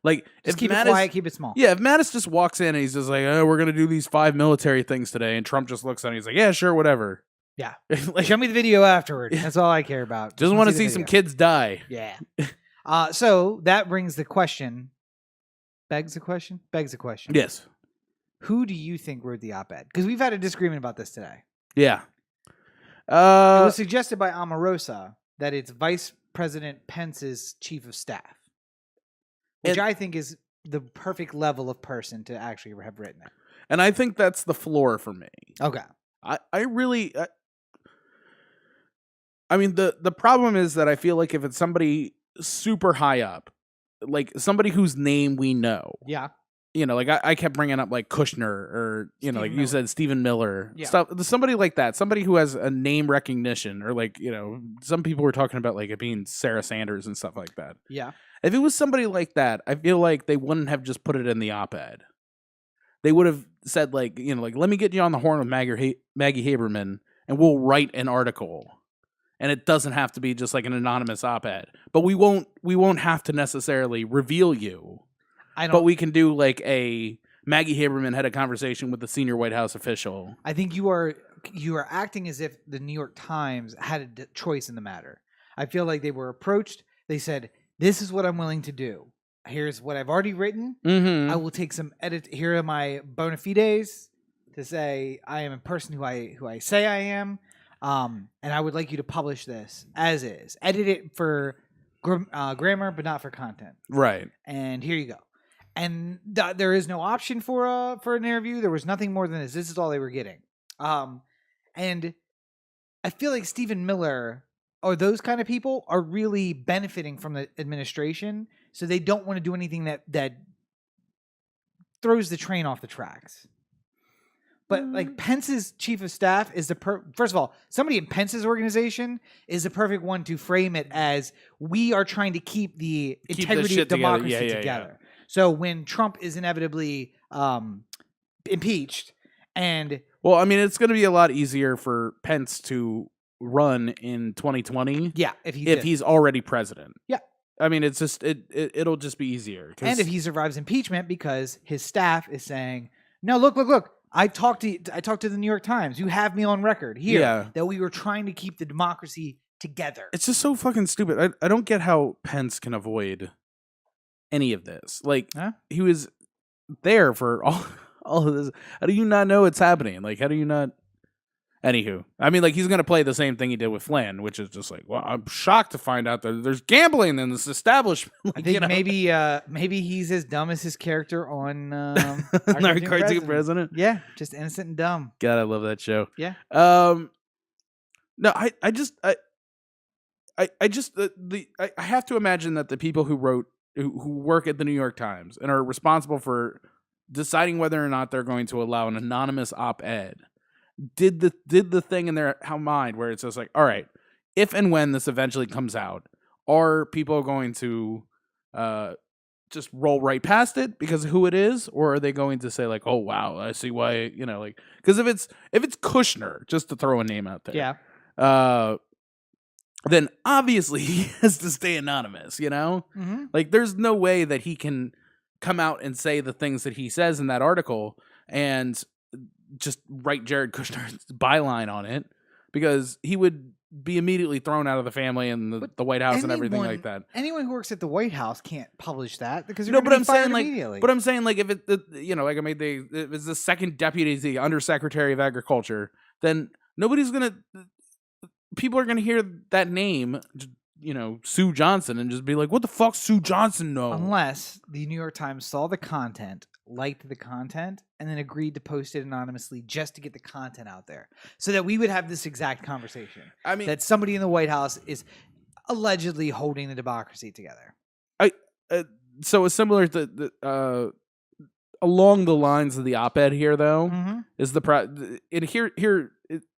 Like,
just
if
keep
Mattis,
it quiet, keep it small.
Yeah, if Mattis just walks in and he's just like, oh, we're going to do these 5 military things today, and Trump just looks at him and he's like, yeah, sure, whatever.
Yeah.
Like,
show me the video afterward. That's all I care about.
Just want to see some kids die.
Yeah. So that brings the question. Begs the question? Begs the question.
Yes.
Who do you think wrote the op-ed? Because we've had a disagreement about this today.
Yeah.
It was suggested by Omarosa that it's Vice President Pence's chief of staff, which I think is the perfect level of person to actually have written it.
And I think that's the floor for me.
Okay.
I really... I mean, the problem is that I feel like if it's somebody super high up, like somebody whose name we know.
Yeah.
Like I kept bringing up like Kushner or, like you said, Stephen Miller.
Yeah.
Stuff, somebody like that. Somebody who has a name recognition or like, some people were talking about like it being Sarah Sanders and stuff like that.
Yeah.
If it was somebody like that, I feel like they wouldn't have just put it in the op-ed. They would have said like, let me get you on the horn with Maggie Haberman and we'll write an article. And it doesn't have to be just like an anonymous op-ed. But we won't have to necessarily reveal you. But we can do like a Maggie Haberman had a conversation with the senior White House official.
I think you are acting as if the New York Times had a choice in the matter. I feel like they were approached. They said, this is what I'm willing to do. Here's what I've already written.
Mm-hmm.
I will take some edit. Here are my bona fides to say I am a person who I say I am. And I would like you to publish this as is. Edit it for grammar, but not for content.
Right.
And here you go. And there is no option for an interview. There was nothing more than this. This is all they were getting. And I feel like Stephen Miller or those kind of people are really benefiting from the administration. So they don't want to do anything that throws the train off the tracks. But like Pence's chief of staff is first of all, somebody in Pence's organization is the perfect one to frame it as we are trying to keep the integrity of democracy together. Yeah. So when Trump is inevitably impeached and...
Well, I mean, it's going to be a lot easier for Pence to run in 2020.
Yeah. If
he's already president.
Yeah.
I mean, it's just, it'll just be easier.
And if he survives impeachment because his staff is saying, no, look. I talked to the New York Times. You have me on record here that we were trying to keep the democracy together.
It's just so fucking stupid. I don't get how Pence can avoid any of this. Like, he was there for all of this. How do you not know it's happening? Like, how do you not... Anywho, I mean, like, he's going to play the same thing he did with Flynn, which is just like, well, I'm shocked to find out that there's gambling in this establishment. Like,
I think maybe he's as dumb as his character on
Our Cartoon President.
Yeah, just innocent and dumb.
God, I love that show.
Yeah.
No, I have to imagine that the people who work at the New York Times and are responsible for deciding whether or not they're going to allow an anonymous op-ed did the thing in their mind where it's just like, all right, if and when this eventually comes out, are people going to just roll right past it because of who it is, or are they going to say like, oh wow, I see why, like, because if it's Kushner, just to throw a name out there, then obviously he has to stay anonymous,
Mm-hmm.
like there's no way that he can come out and say the things that he says in that article and just write Jared Kushner's byline on it, because he would be immediately thrown out of the family and the White House and everything like that.
Anyone who works at the White House can't publish that because
but I'm saying like if it like I mean if it's the second deputy, the undersecretary of agriculture, then nobody's gonna people are going to hear that name, Sue Johnson, and just be like, what the fuck Sue Johnson know?
Unless the New York Times saw the content, liked the content, and then agreed to post it anonymously just to get the content out there so that we would have this exact conversation.
I mean,
that somebody in the White House is allegedly holding the democracy together.
So it's similar to along the lines of the op-ed here, though, is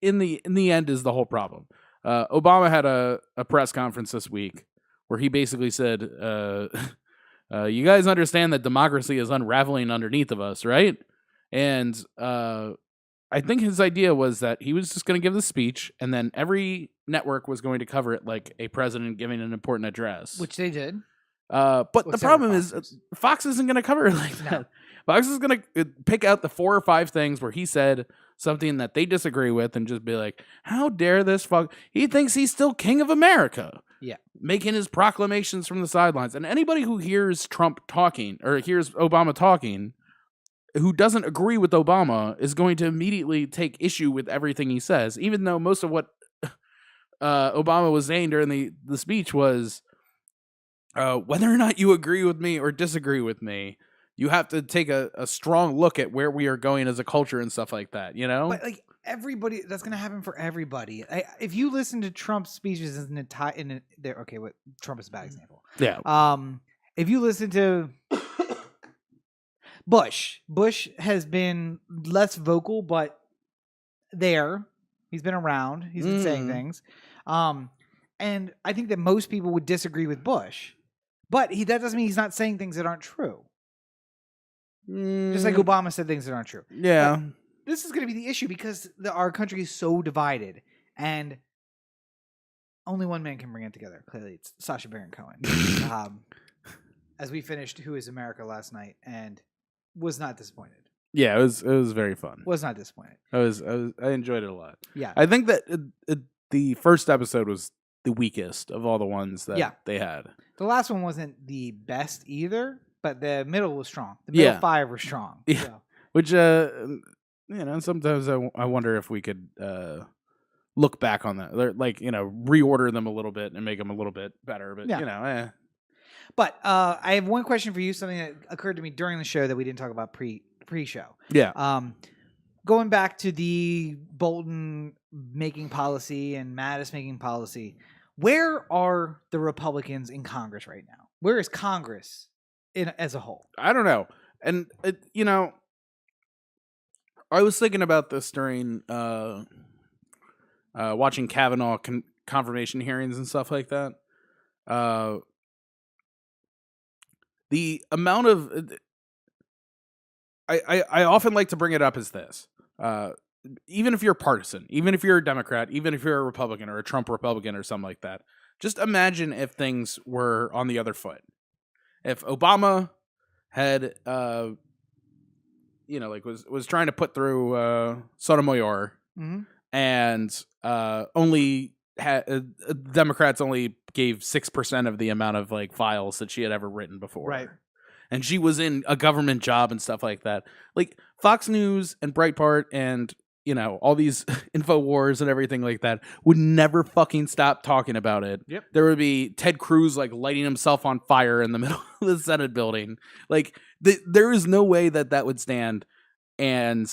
in the end is the whole problem. Obama had a press conference this week where he basically said, you guys understand that democracy is unraveling underneath of us, right? And I think his idea was that he was just going to give the speech, and then every network was going to cover it like a president giving an important address.
Which they did.
But the problem is Fox isn't going to cover it like that. No. Fox is going to pick out the 4 or 5 things where he said something that they disagree with and just be like, how dare this fuck? He thinks he's still king of America.
Yeah.
Making his proclamations from the sidelines. And anybody who hears Trump talking or hears Obama talking who doesn't agree with Obama is going to immediately take issue with everything he says, even though most of what Obama was saying during the speech was whether or not you agree with me or disagree with me, you have to take a strong look at where we are going as a culture and stuff like that, you know?
But like everybody, that's going to happen for everybody. If you listen to Trump's speeches what Trump is a bad example.
Yeah.
If you listen to Bush has been less vocal, but he's been around. He's been saying things. And I think that most people would disagree with Bush, but that doesn't mean he's not saying things that aren't true. Just like Obama said things that aren't true.
Yeah.
But this is going to be the issue because our country is so divided, and only one man can bring it together. Clearly, it's Sacha Baron Cohen. As we finished Who Is America last night, and was not disappointed.
Yeah, it was very fun.
Was not disappointed.
I enjoyed it a lot.
Yeah,
I think that the first episode was the weakest of all the ones that they had.
The last one wasn't the best either, but the middle was strong. The middle 5 were strong.
Yeah, so. Which sometimes I wonder if we could look back on that, reorder them a little bit and make them a little bit better. But
But I have one question for you. Something that occurred to me during the show that we didn't talk about pre-show.
Yeah.
Going back to the Bolton making policy and Mattis making policy, where are the Republicans in Congress right now? Where is Congress as a whole?
I don't know. And, I was thinking about this during watching Kavanaugh confirmation hearings and stuff like that. The amount of... I often like to bring it up as this. Even if you're partisan, even if you're a Democrat, even if you're a Republican or a Trump Republican or something like that, just imagine if things were on the other foot. If Obama had, was trying to put through Sotomayor, and only Democrats only gave 6% of the amount of files that she had ever written before,
right?
And she was in a government job and stuff like that. Like Fox News and Breitbart and all these InfoWars and everything like that would never fucking stop talking about it.
Yep.
There would be Ted Cruz lighting himself on fire in the middle of the Senate building. There is no way that would stand. And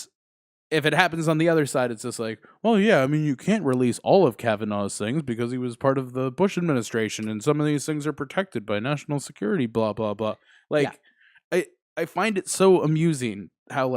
if it happens on the other side, it's just well, yeah, I mean, you can't release all of Kavanaugh's things because he was part of the Bush administration, and some of these things are protected by national security, blah, blah, blah. I find it so amusing how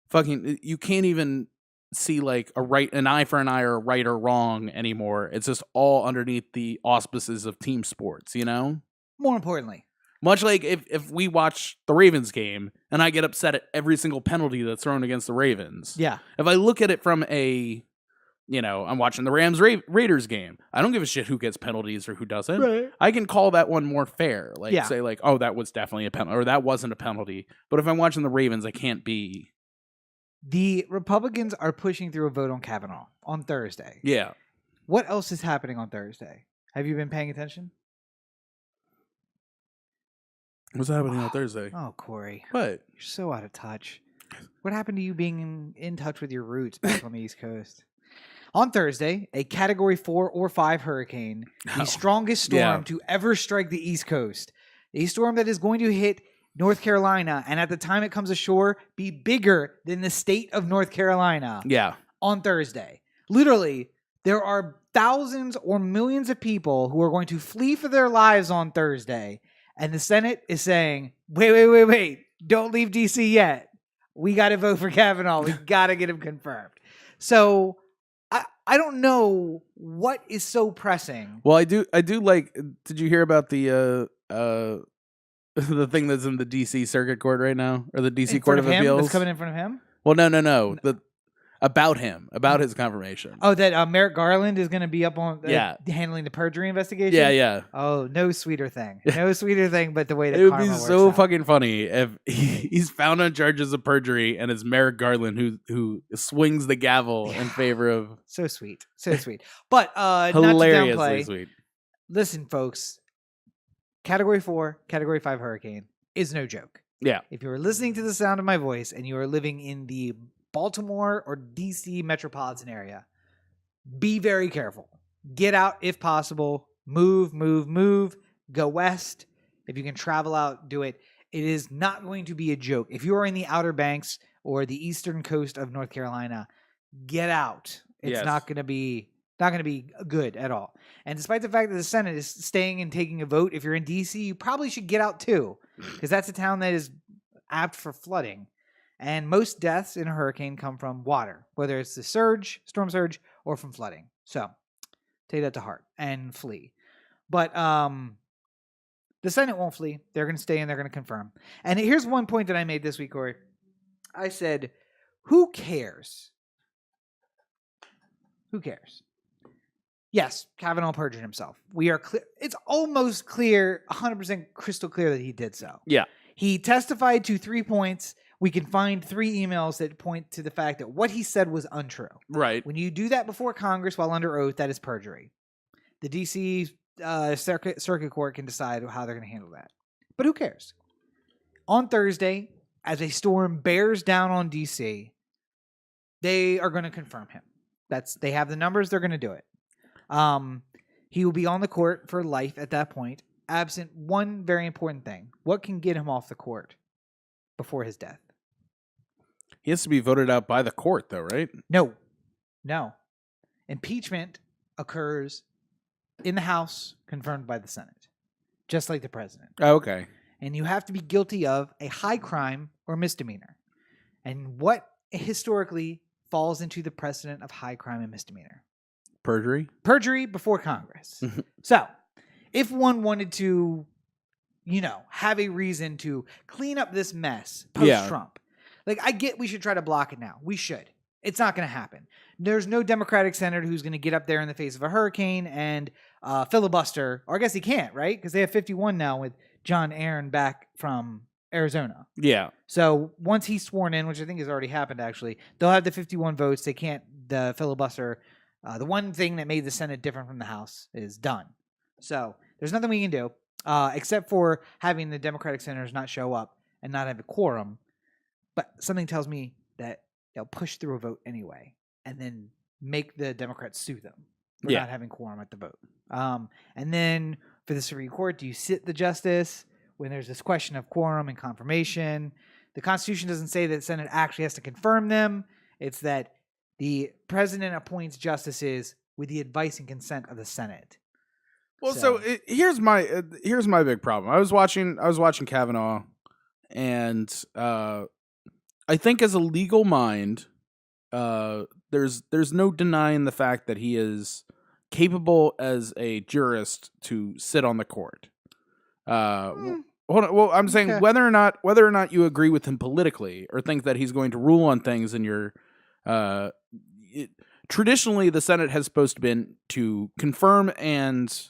fucking you can't even see an eye for an eye or a right or wrong anymore. It's just all underneath the auspices of team sports,
More importantly,
much like if we watch the Ravens game and I get upset at every single penalty that's thrown against the Ravens.
Yeah.
If I look at it from I'm watching the Rams Raiders game. I don't give a shit who gets penalties or who doesn't.
Right.
I can call that one more fair. Say oh, that was definitely a penalty or that wasn't a penalty. But if I'm watching the Ravens, I can't be.
The Republicans are pushing through a vote on Kavanaugh on Thursday.
Yeah.
What else is happening on Thursday? Have you been paying attention?
What's happening on Thursday?
Oh, Corey.
What?
You're so out of touch. What happened to you being in touch with your roots back on the East Coast? On Thursday, a Category 4 or 5 hurricane, the
Oh,
strongest storm
yeah.
to ever strike the East Coast. A storm that is going to hit North Carolina, and at the time it comes ashore, be bigger than the state of North Carolina
Yeah.
on Thursday. Literally, there are thousands or millions of people who are going to flee for their lives on Thursday, and the Senate is saying, wait, don't leave D.C. yet. We got to vote for Kavanaugh. We got to get him confirmed. So I don't know what is so pressing.
Well, I do like. Did you hear about the the thing that's in the DC Circuit Court right now, or the DC Court of Appeals?
That's coming in front of him?
Well, no. About his confirmation.
Oh, that Merrick Garland is going to be up on handling the perjury investigation?
Yeah.
Oh, no sweeter thing. No sweeter thing but the way that
it would
karma
be
works
so
out.
fucking funny if he's found on charges of perjury and it's Merrick Garland who swings the gavel in favor of.
So sweet. But
Hilariously
not to downplay.
sweet.
Listen, folks, Category 4, Category 5 hurricane is no joke.
Yeah.
If you are listening to the sound of my voice and you are living in the Baltimore or DC metropolitan area, be very careful. Get out if possible. Move. Go west. If you can travel out, do it. It is not going to be a joke. If you are in the Outer Banks or the eastern coast of North Carolina, get out. It's not going to be good at all. And despite the fact that the Senate is staying and taking a vote, if you're in DC, you probably should get out too, because that's a town that is apt for flooding. And most deaths in a hurricane come from water, whether it's the storm surge, or from flooding. So take that to heart and flee. But the Senate won't flee. They're going to stay and they're going to confirm. And here's one point that I made this week, Corey. I said, who cares? Who cares? Yes, Kavanaugh perjured himself. We are clear. It's almost clear, 100% crystal clear that he did so.
Yeah.
He testified to 3 points. We can find 3 emails that point to the fact that what he said was untrue.
Right.
When you do that before Congress while under oath, that is perjury. The D.C. Circuit Court can decide how they're going to handle that. But who cares? On Thursday, as a storm bears down on D.C., they are going to confirm him. They have the numbers. They're going to do it. He will be on the court for life at that point, absent one very important thing. What can get him off the court before his death?
He has to be voted out by the court, though, right?
No. Impeachment occurs in the House, confirmed by the Senate, just like the president.
Oh, okay.
And you have to be guilty of a high crime or misdemeanor. And what historically falls into the precedent of high crime and misdemeanor? Perjury before Congress. So, if one wanted to, have a reason to clean up this mess post-Trump, I get we should try to block it now. We should. It's not going to happen. There's no Democratic senator who's going to get up there in the face of a hurricane and filibuster, or I guess he can't, right? Because they have 51 now with John Aaron back from Arizona.
Yeah.
So once he's sworn in, which I think has already happened, actually, they'll have the 51 votes. They can't, the filibuster. The one thing that made the Senate different from the House is done. So there's nothing we can do except for having the Democratic senators not show up and not have a quorum. But something tells me that they'll push through a vote anyway and then make the Democrats sue them for not having quorum at the vote. And then for the Supreme Court, do you sit the justice when there's this question of quorum and confirmation? The Constitution doesn't say that the Senate actually has to confirm them. It's that the president appoints justices with the advice and consent of the Senate.
Well, here's my big problem. I was watching Kavanaugh, and I think as a legal mind, there's no denying the fact that he is capable as a jurist to sit on the court. Well, I'm saying whether or not you agree with him politically or think that he's going to rule on things in your traditionally the Senate has supposed to been to confirm and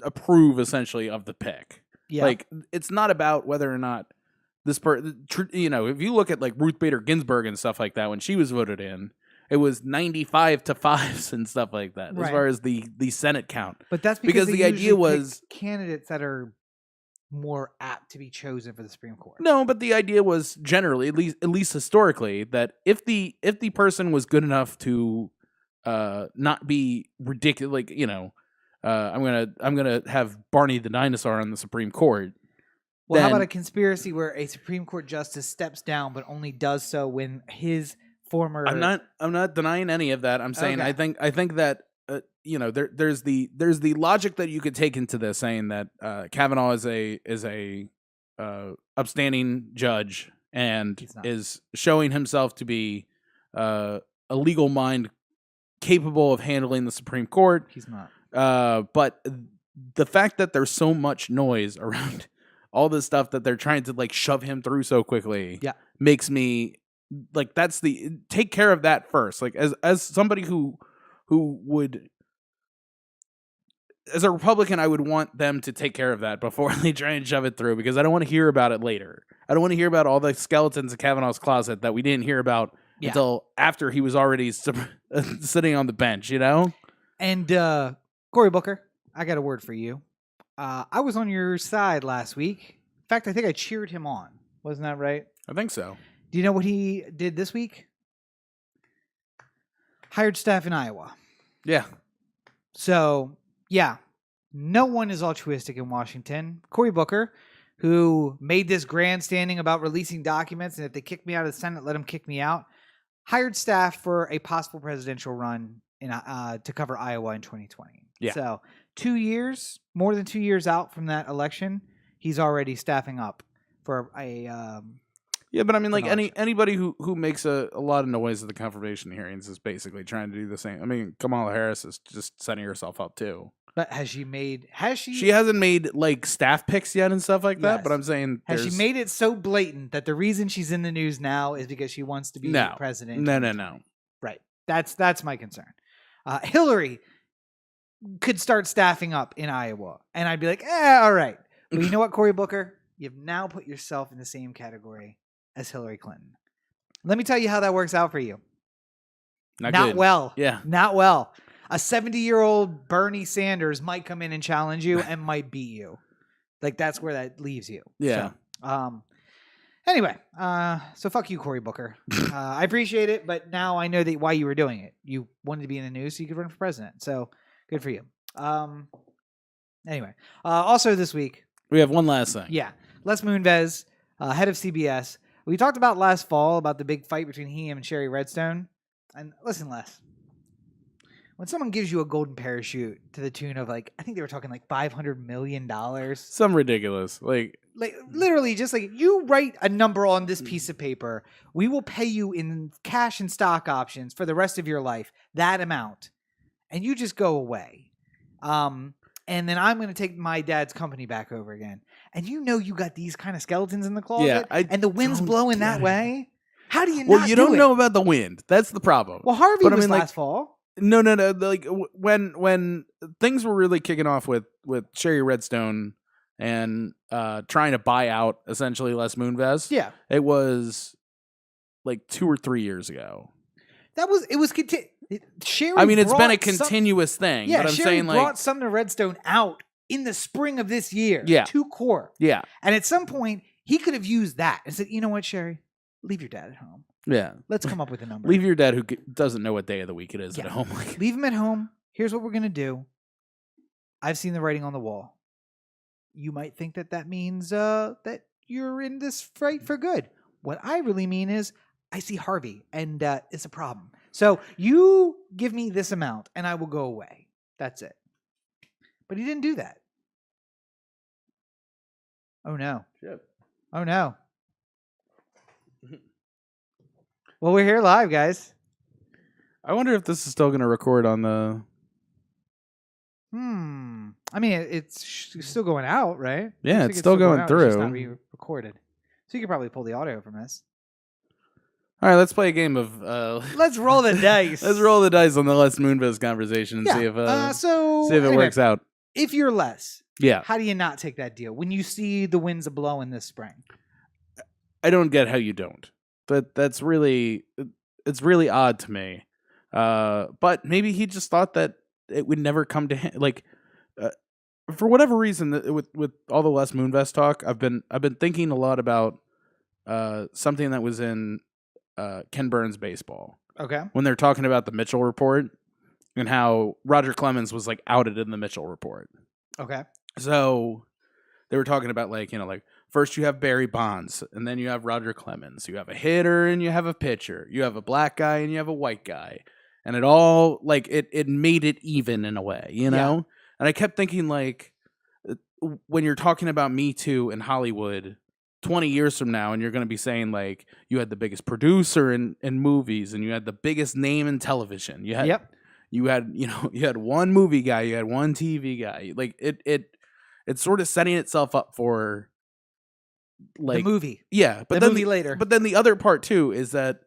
approve essentially of the pick. Yeah. Like, it's not about whether or not this if you look at like Ruth Bader Ginsburg and stuff like that, when she was voted in, it was 95 to 5 and stuff like that, as far as the Senate count.
But that's because the idea was candidates that are more apt to be chosen for the Supreme Court.
No, but the idea was generally, at least historically, that if the person was good enough to not be ridiculous, like, you know, I'm gonna have Barney the dinosaur on the Supreme Court.
Well, how about a conspiracy where a Supreme Court justice steps down, but only does so when his former?
I'm not denying any of that. I'm saying
Okay.
I think that you know, there's the logic that you could take into this, saying that Kavanaugh is a upstanding judge and is showing himself to be a legal mind capable of handling the Supreme Court.
He's not.
But the fact that there's so much noise around all this stuff that they're trying to like shove him through so quickly, makes me like, that's the take care of that first. Like, as somebody who would, as a Republican, I would want them to take care of that before they try and shove it through, because I don't want to hear about it later. I don't want to hear about all the skeletons in Kavanaugh's closet that we didn't hear about until after he was already sitting on the bench, you know?
And Cory Booker, I got a word for you. I was on your side last week. In fact, I think I cheered him on. Wasn't that right?
I think so.
Do you know what he did this week? Hired staff in Iowa.
Yeah.
So, yeah, no one is altruistic in Washington. Cory Booker, who made this grandstanding about releasing documents, and if they kick me out of the Senate, let them kick me out, hired staff for a possible presidential run in to cover Iowa in 2020.
Yeah.
So 2 years, more than 2 years out from that election, he's already staffing up for a
yeah, but I mean, like, anybody who makes a lot of noise at the confirmation hearings is basically trying to do the same. I mean, Kamala Harris is just setting herself up too.
But has she?
She hasn't made like staff picks yet and stuff like that. But I'm saying,
has she made it so blatant that the reason she's in the news now is because she wants to be president?
No.
Right. That's my concern. Hillary could start staffing up in Iowa, and I'd be like, all right. But you know what, Cory Booker? You've now put yourself in the same category as Hillary Clinton. Let me tell you how that works out for you. Not well.
Yeah.
Not well. A 70-year-old Bernie Sanders might come in and challenge you and might beat you. Like, that's where that leaves you.
Yeah.
So, anyway, so fuck you, Cory Booker. I appreciate it, but now I know why you were doing it. You wanted to be in the news so you could run for president. So, good for you. Anyway, also this week,
we have one last thing.
Yeah. Les Moonves, head of CBS. We talked about last fall about the big fight between him and Sherry Redstone. And listen, Les, when someone gives you a golden parachute to the tune of, like, I think they were talking like $500 million.
Some ridiculous. Like
literally just like, you write a number on this piece of paper, we will pay you in cash and stock options for the rest of your life, that amount. And you just go away. And then I'm going to take my dad's company back over again. And you know you got these kind of skeletons in the closet, and the wind's blowing that way. How do you
Well, you don't know about the wind. That's the problem.
Well, Harvey was last fall.
No. Like, when things were really kicking off with Sherry Redstone and trying to buy out essentially Les Moonves.
Yeah.
It was like 2 or 3 years ago.
Sherry,
I mean, it's been a continuous thing.
Yeah,
but I'm
Sherry
saying, like,
brought Sumner Redstone out in the spring of this year to court.
Yeah.
And at some point, he could have used that and said, you know what, Sherry? Leave your dad at home.
Yeah.
Let's come up with a number.
Leave your dad who doesn't know what day of the week it is at home.
Leave him at home. Here's what we're going to do. I've seen the writing on the wall. You might think that means that you're in this fight for good. What I really mean is I see Harvey, and it's a problem. So you give me this amount, and I will go away. That's it. But he didn't do that. Oh, no.
Shit.
Oh, no. Well, we're here live, guys.
I wonder if this is still going to record on the...
I mean, it's still going out, right?
Yeah, it's still going through.
It's just not being recorded. So you could probably pull the audio from this.
All right, let's play a game of...
let's roll the dice.
Let's roll the dice on the Les Moonves conversation and see if it works out.
If you're Les,
yeah,
how do you not take that deal when you see the winds a-blowing this spring?
I don't get how you don't. It's really odd to me. But maybe he just thought that it would never come to him. Like, for whatever reason, with all the Les Moonves talk, I've been thinking a lot about something that was in Ken Burns' Baseball
Okay.
when they're talking about the Mitchell Report and how Roger Clemens was like outed in the Mitchell Report.
Okay.
So they were talking about like first you have Barry Bonds and then you have Roger Clemens. You have a hitter and you have a pitcher. You have a black guy and you have a white guy. And it all like it made it even in a way, you know? Yeah. And I kept thinking like when you're talking about Me Too in Hollywood 20 years from now and you're going to be saying like you had the biggest producer in movies and you had the biggest name in television. You had you had one movie guy, you had one TV guy. Like it's sort of setting itself up for like
the movie.
Yeah, but
the
then
movie later.
But then the other part too is that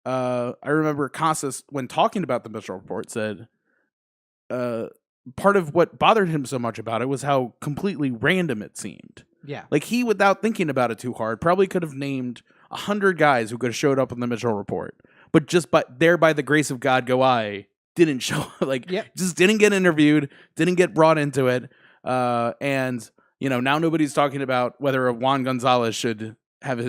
I remember Casas, when talking about the Mitchell Report, said part of what bothered him so much about it was how completely random it seemed.
Yeah.
Like he, without thinking about it too hard, probably could have named 100 guys who could have showed up in the Mitchell Report. But just by the grace of God go I, didn't show like just didn't get interviewed, didn't get brought into it. And now nobody's talking about whether Juan Gonzalez should have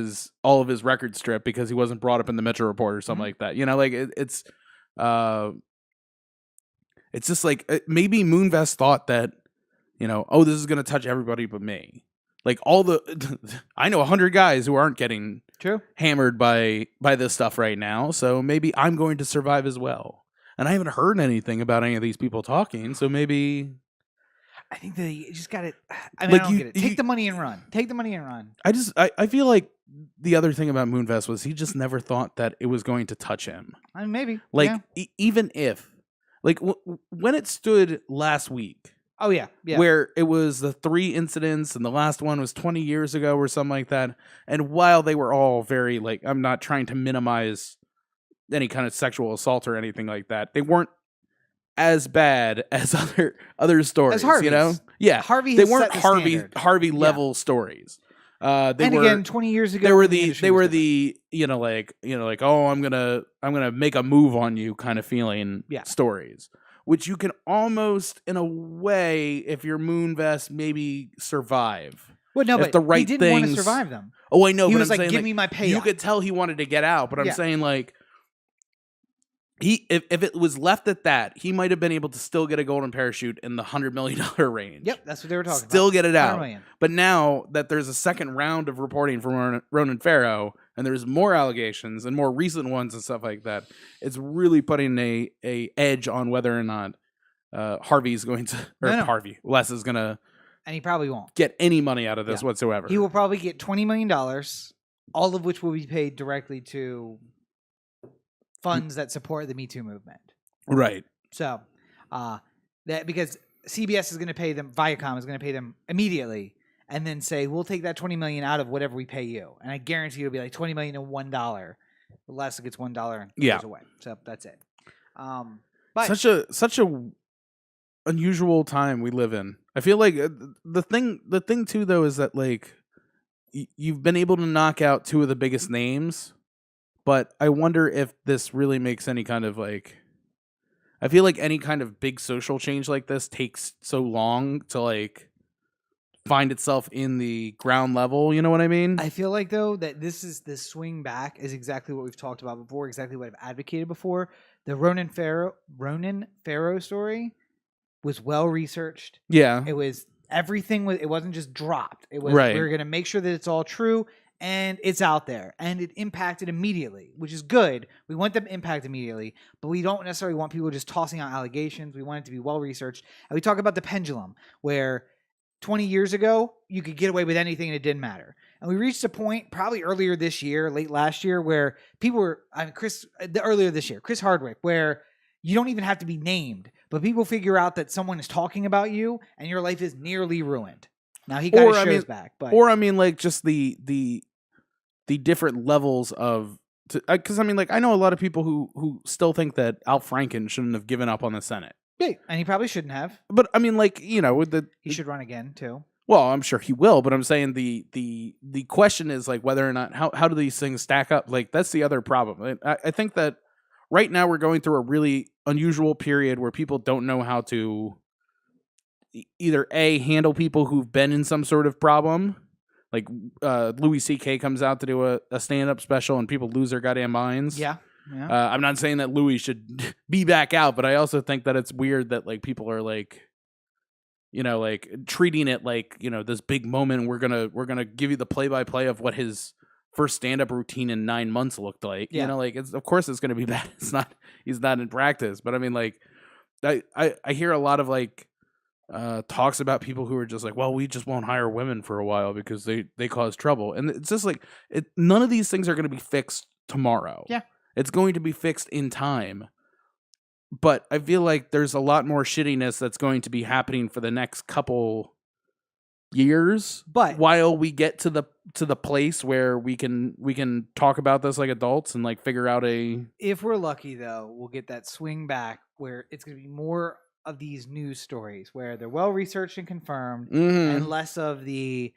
all of his records stripped because he wasn't brought up in the Mitchell Report or something like that. Like it's just like maybe Moonves thought that, this is going to touch everybody but me. Like I know 100 guys who aren't getting hammered by this stuff right now. So maybe I'm going to survive as well. And I haven't heard anything about any of these people talking. So maybe
I think they just got it. I mean, I don't get it. Take the money and run. Take the money and run.
I feel like the other thing about Moonves was he just never thought that it was going to touch him.
I mean, maybe.
Like even if like when it stood last week.
Oh, yeah.
Where it was the 3 incidents and the last one was 20 years ago or something like that. And while they were all very, like, I'm not trying to minimize any kind of sexual assault or anything like that. They weren't as bad as other stories,
as
Yeah.
Harvey
they weren't
the
Harvey level stories.
Again, 20 years ago,
they were oh, I'm gonna make a move on you kind of feeling stories. Which you can almost, in a way, if you're Moonves, maybe survive.
Well, no,
if
but
the right
he didn't want to
things...
survive them.
Oh, I know.
He
but
was
I'm
like,
saying,
give me my payout.
You could tell he wanted to get out, but I'm saying, like, if it was left at that, he might have been able to still get a golden parachute in the $100 million range.
Yep, that's what they were talking about.
Still get it out.
Million.
But now that there's a second round of reporting from Ronan Farrow, and there's more allegations and more recent ones and stuff like that, it's really putting a edge on whether or not Harvey's going to, Les is going to,
and he probably won't
get any money out of this whatsoever.
He will probably get $20 million, all of which will be paid directly to funds that support the Me Too movement.
Right.
So, that because CBS is going to pay them, Viacom is going to pay them immediately, and then say, we'll take that $20 million out of whatever we pay you. And I guarantee it'll be like $20 million and $1. Les gets $1 and goes away. So that's it. But
such a unusual time we live in. I feel like the thing too though is that like you've been able to knock out 2 of the biggest names, but I wonder if this really makes any kind of like, I feel like any kind of big social change like this takes so long to like find itself in the ground level, you know what I mean?
I feel like though that this swing back is exactly what we've talked about before, exactly what I've advocated before. The Ronan Farrow story was well researched.
Yeah.
It was it wasn't just dropped. It was
right.
We were going to make sure that it's all true and it's out there, and it impacted immediately, which is good. We want them to impact immediately, but we don't necessarily want people just tossing out allegations. We want it to be well researched. And we talk about the pendulum where 20 years ago you could get away with anything and it didn't matter. And we reached a point probably earlier this year, late last year, where people were earlier this year, Chris Hardwick, where you don't even have to be named, but people figure out that someone is talking about you and your life is nearly ruined. Now he got his shows back, but
like just the different levels of, because I mean, like I know a lot of people who still think that Al Franken shouldn't have given up on the Senate.
Yeah, and he probably shouldn't have.
But I mean, like he
should run again too.
Well, I'm sure he will, but I'm saying the question is like whether or not how do these things stack up? Like that's the other problem. I think that right now we're going through a really unusual period where people don't know how to either A, handle people who've been in some sort of problem. Like Louis C.K. comes out to do a stand-up special and people lose their goddamn minds.
Yeah.
I'm not saying that Louis should be back out, but I also think that it's weird that like people are like, like treating it like, this big moment. We're gonna give you the play-by-play of what his first stand-up routine in 9 months looked like.
Yeah.
Of course it's gonna be bad. He's not in practice, but I mean, like, I hear a lot of like talks about people who are just like, well, we just won't hire women for a while because they cause trouble, and it's just like none of these things are going to be fixed tomorrow.
Yeah,
it's going to be fixed in time, but I feel like there's a lot more shittiness that's going to be happening for the next couple years.
But
while we get to the place where we can talk about this like adults and like figure out
if we're lucky though, we'll get that swing back where it's going to be more of these news stories where they're well researched and confirmed, and less of the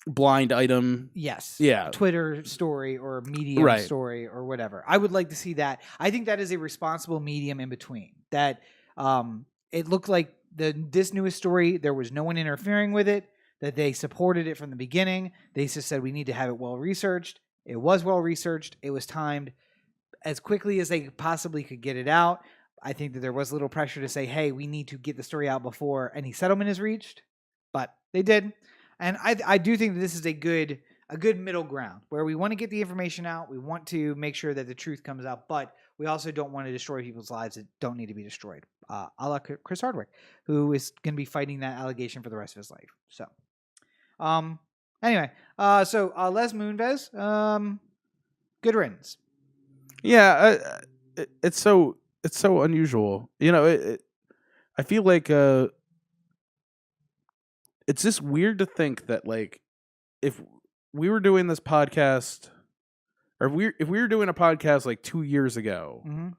blind item.
Yes.
Yeah.
Twitter story or Medium story or whatever. I would like to see that. I think that is a responsible medium in between. That it looked like this newest story, there was no one interfering with it, that they supported it from the beginning. They just said we need to have it well researched. It was well researched. It was timed as quickly as they possibly could get it out. I think that there was a little pressure to say, hey, we need to get the story out before any settlement is reached, but they did. And I do think that this is a good middle ground where we want to get the information out. We want to make sure that the truth comes out, but we also don't want to destroy people's lives that don't need to be destroyed. A la Chris Hardwick, who is going to be fighting that allegation for the rest of his life. So, anyway, Les Moonves, good riddance.
Yeah, it's so unusual. I feel like it's just weird to think that like if we were doing this podcast, or if we were doing a podcast like 2 years ago. Mm-hmm.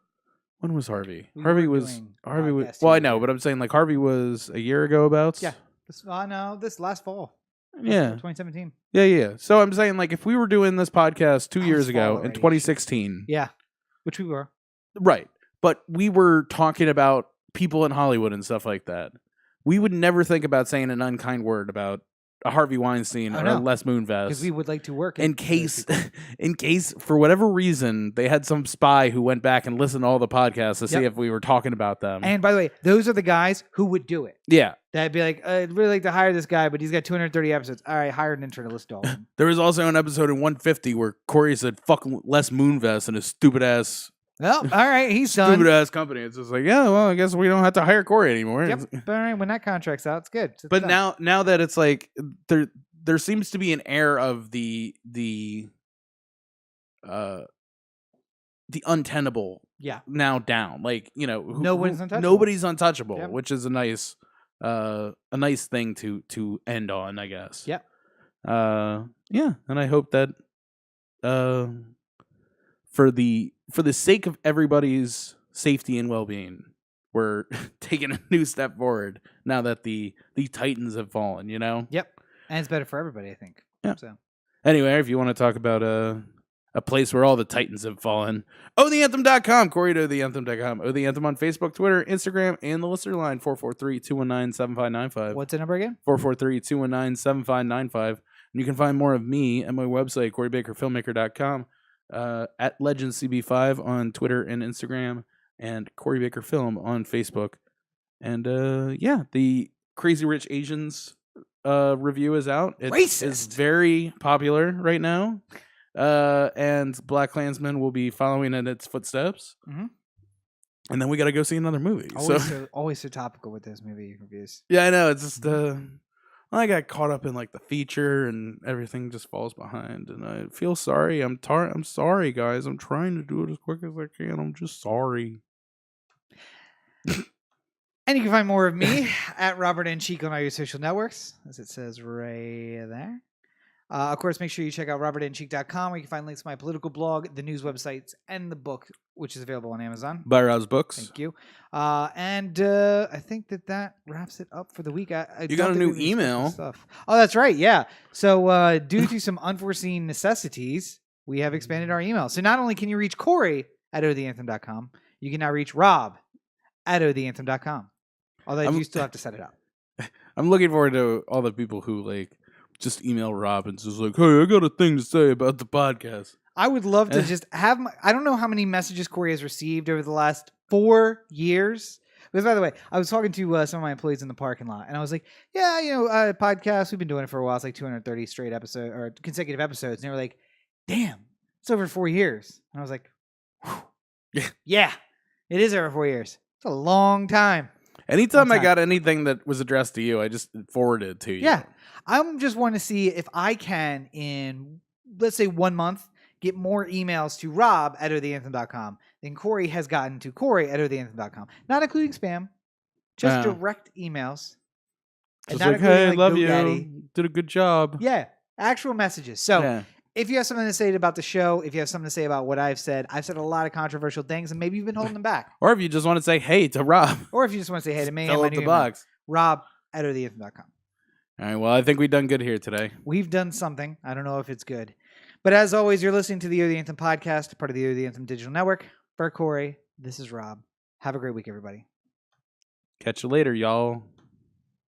When was Harvey? Harvey was. Well, I know, but I'm saying like Harvey was a year ago about.
Yeah. This last fall.
Yeah.
2017.
Yeah. So I'm saying like if we were doing this podcast 2 years ago in 2016.
Yeah. Which we were.
Right. But we were talking about people in Hollywood and stuff like that. We would never think about saying an unkind word about a Harvey Weinstein or a Les Moonves,
because we would like to work
in case for whatever reason they had some spy who went back and listened to all the podcasts to see if we were talking about them.
And by the way, those are the guys who would do it.
Yeah,
that'd be like, I'd really like to hire this guy, but he's got 230 episodes. All right, hire an intern to list all of them.
There was also an episode in 150 where Corey said "fuck Les Moonves" and his stupid ass.
Well, all right, he's done.
Stupid ass company. It's just like, yeah, well, I guess we don't have to hire Corey anymore.
Yep. But all right, when that contract's out, it's good.
But now that it's like there seems to be an air of the untenable.
Yeah.
Now down, like
nobody's
untouchable, which is a nice thing to end on, I guess.
Yep.
Yeah, and I hope that for the sake of everybody's safety and well-being, we're taking a new step forward now that the Titans have fallen,
Yep. And it's better for everybody, I think.
Yeah.
So
anyway, if you want to talk about a place where all the Titans have fallen, OTheAnthem.com, Corey to OTheAnthem.com, O The Anthem on Facebook, Twitter, Instagram, and the listener line, 443-219-7595.
What's the number again?
443-219-7595. And you can find more of me at my website, CoreyBakerFilmmaker.com. At LegendsCB5 on Twitter and Instagram, and Corey Baker Film on Facebook. And the Crazy Rich Asians review is out. It is very popular right now. And Black Klansman will be following in its footsteps. Mm-hmm. And then we got to go see another movie.
Always so topical with those movie reviews.
Yeah, I know. It's just I got caught up in like the feature and everything just falls behind, and I feel sorry. I'm sorry, guys. I'm trying to do it as quick as I can. I'm just sorry.
And you can find more of me at Robert and Cheek on all your social networks, as it says right there. Of course, make sure you check out robertandcheek.com, where you can find links to my political blog, the news websites, and the book, which is available on Amazon.
Buy Rob's books.
Thank you. And I think that wraps it up for the week.
You got a new email.
Stuff. Oh, that's right. Yeah. So due to some unforeseen necessities, we have expanded our email. So not only can you reach Corey at otheanthem.com, you can now reach Rob at otheanthem.com. Although you still have to set it up.
I'm looking forward to all the people who like just email Rob and just like, hey, I got a thing to say about the podcast.
I would love to just have I don't know how many messages Corey has received over the last 4 years. Because, by the way, I was talking to some of my employees in the parking lot, and I was like, yeah, podcast, we've been doing it for a while. It's like 230 straight episodes or consecutive episodes. And they were like, damn, it's over 4 years. And I was like, yeah, it is over 4 years. It's a long time.
Anytime I got anything that was addressed to you, I just forwarded it to you.
Yeah. I'm just wanting to see if I can, in, let's say, 1 month, get more emails to Rob at OTheAnthem.com than Corey has gotten to Corey at OTheAnthem.com. Not including spam, just direct emails.
And just like, hey, I love you. Did a good job.
Yeah, actual messages. So if you have something to say about the show, if you have something to say about what I've said a lot of controversial things, and maybe you've been holding them back.
Or if you just want to say hey to Rob.
Or if you just want to say hey to me.
Fill up the box.
Rob at OTheAnthem.com.
All right, well, I think we've done good here today.
We've done something. I don't know if it's good. But as always, you're listening to the O The Anthem podcast, part of the O The Anthem digital network. For Corey, this is Rob. Have a great week, everybody.
Catch you later, y'all.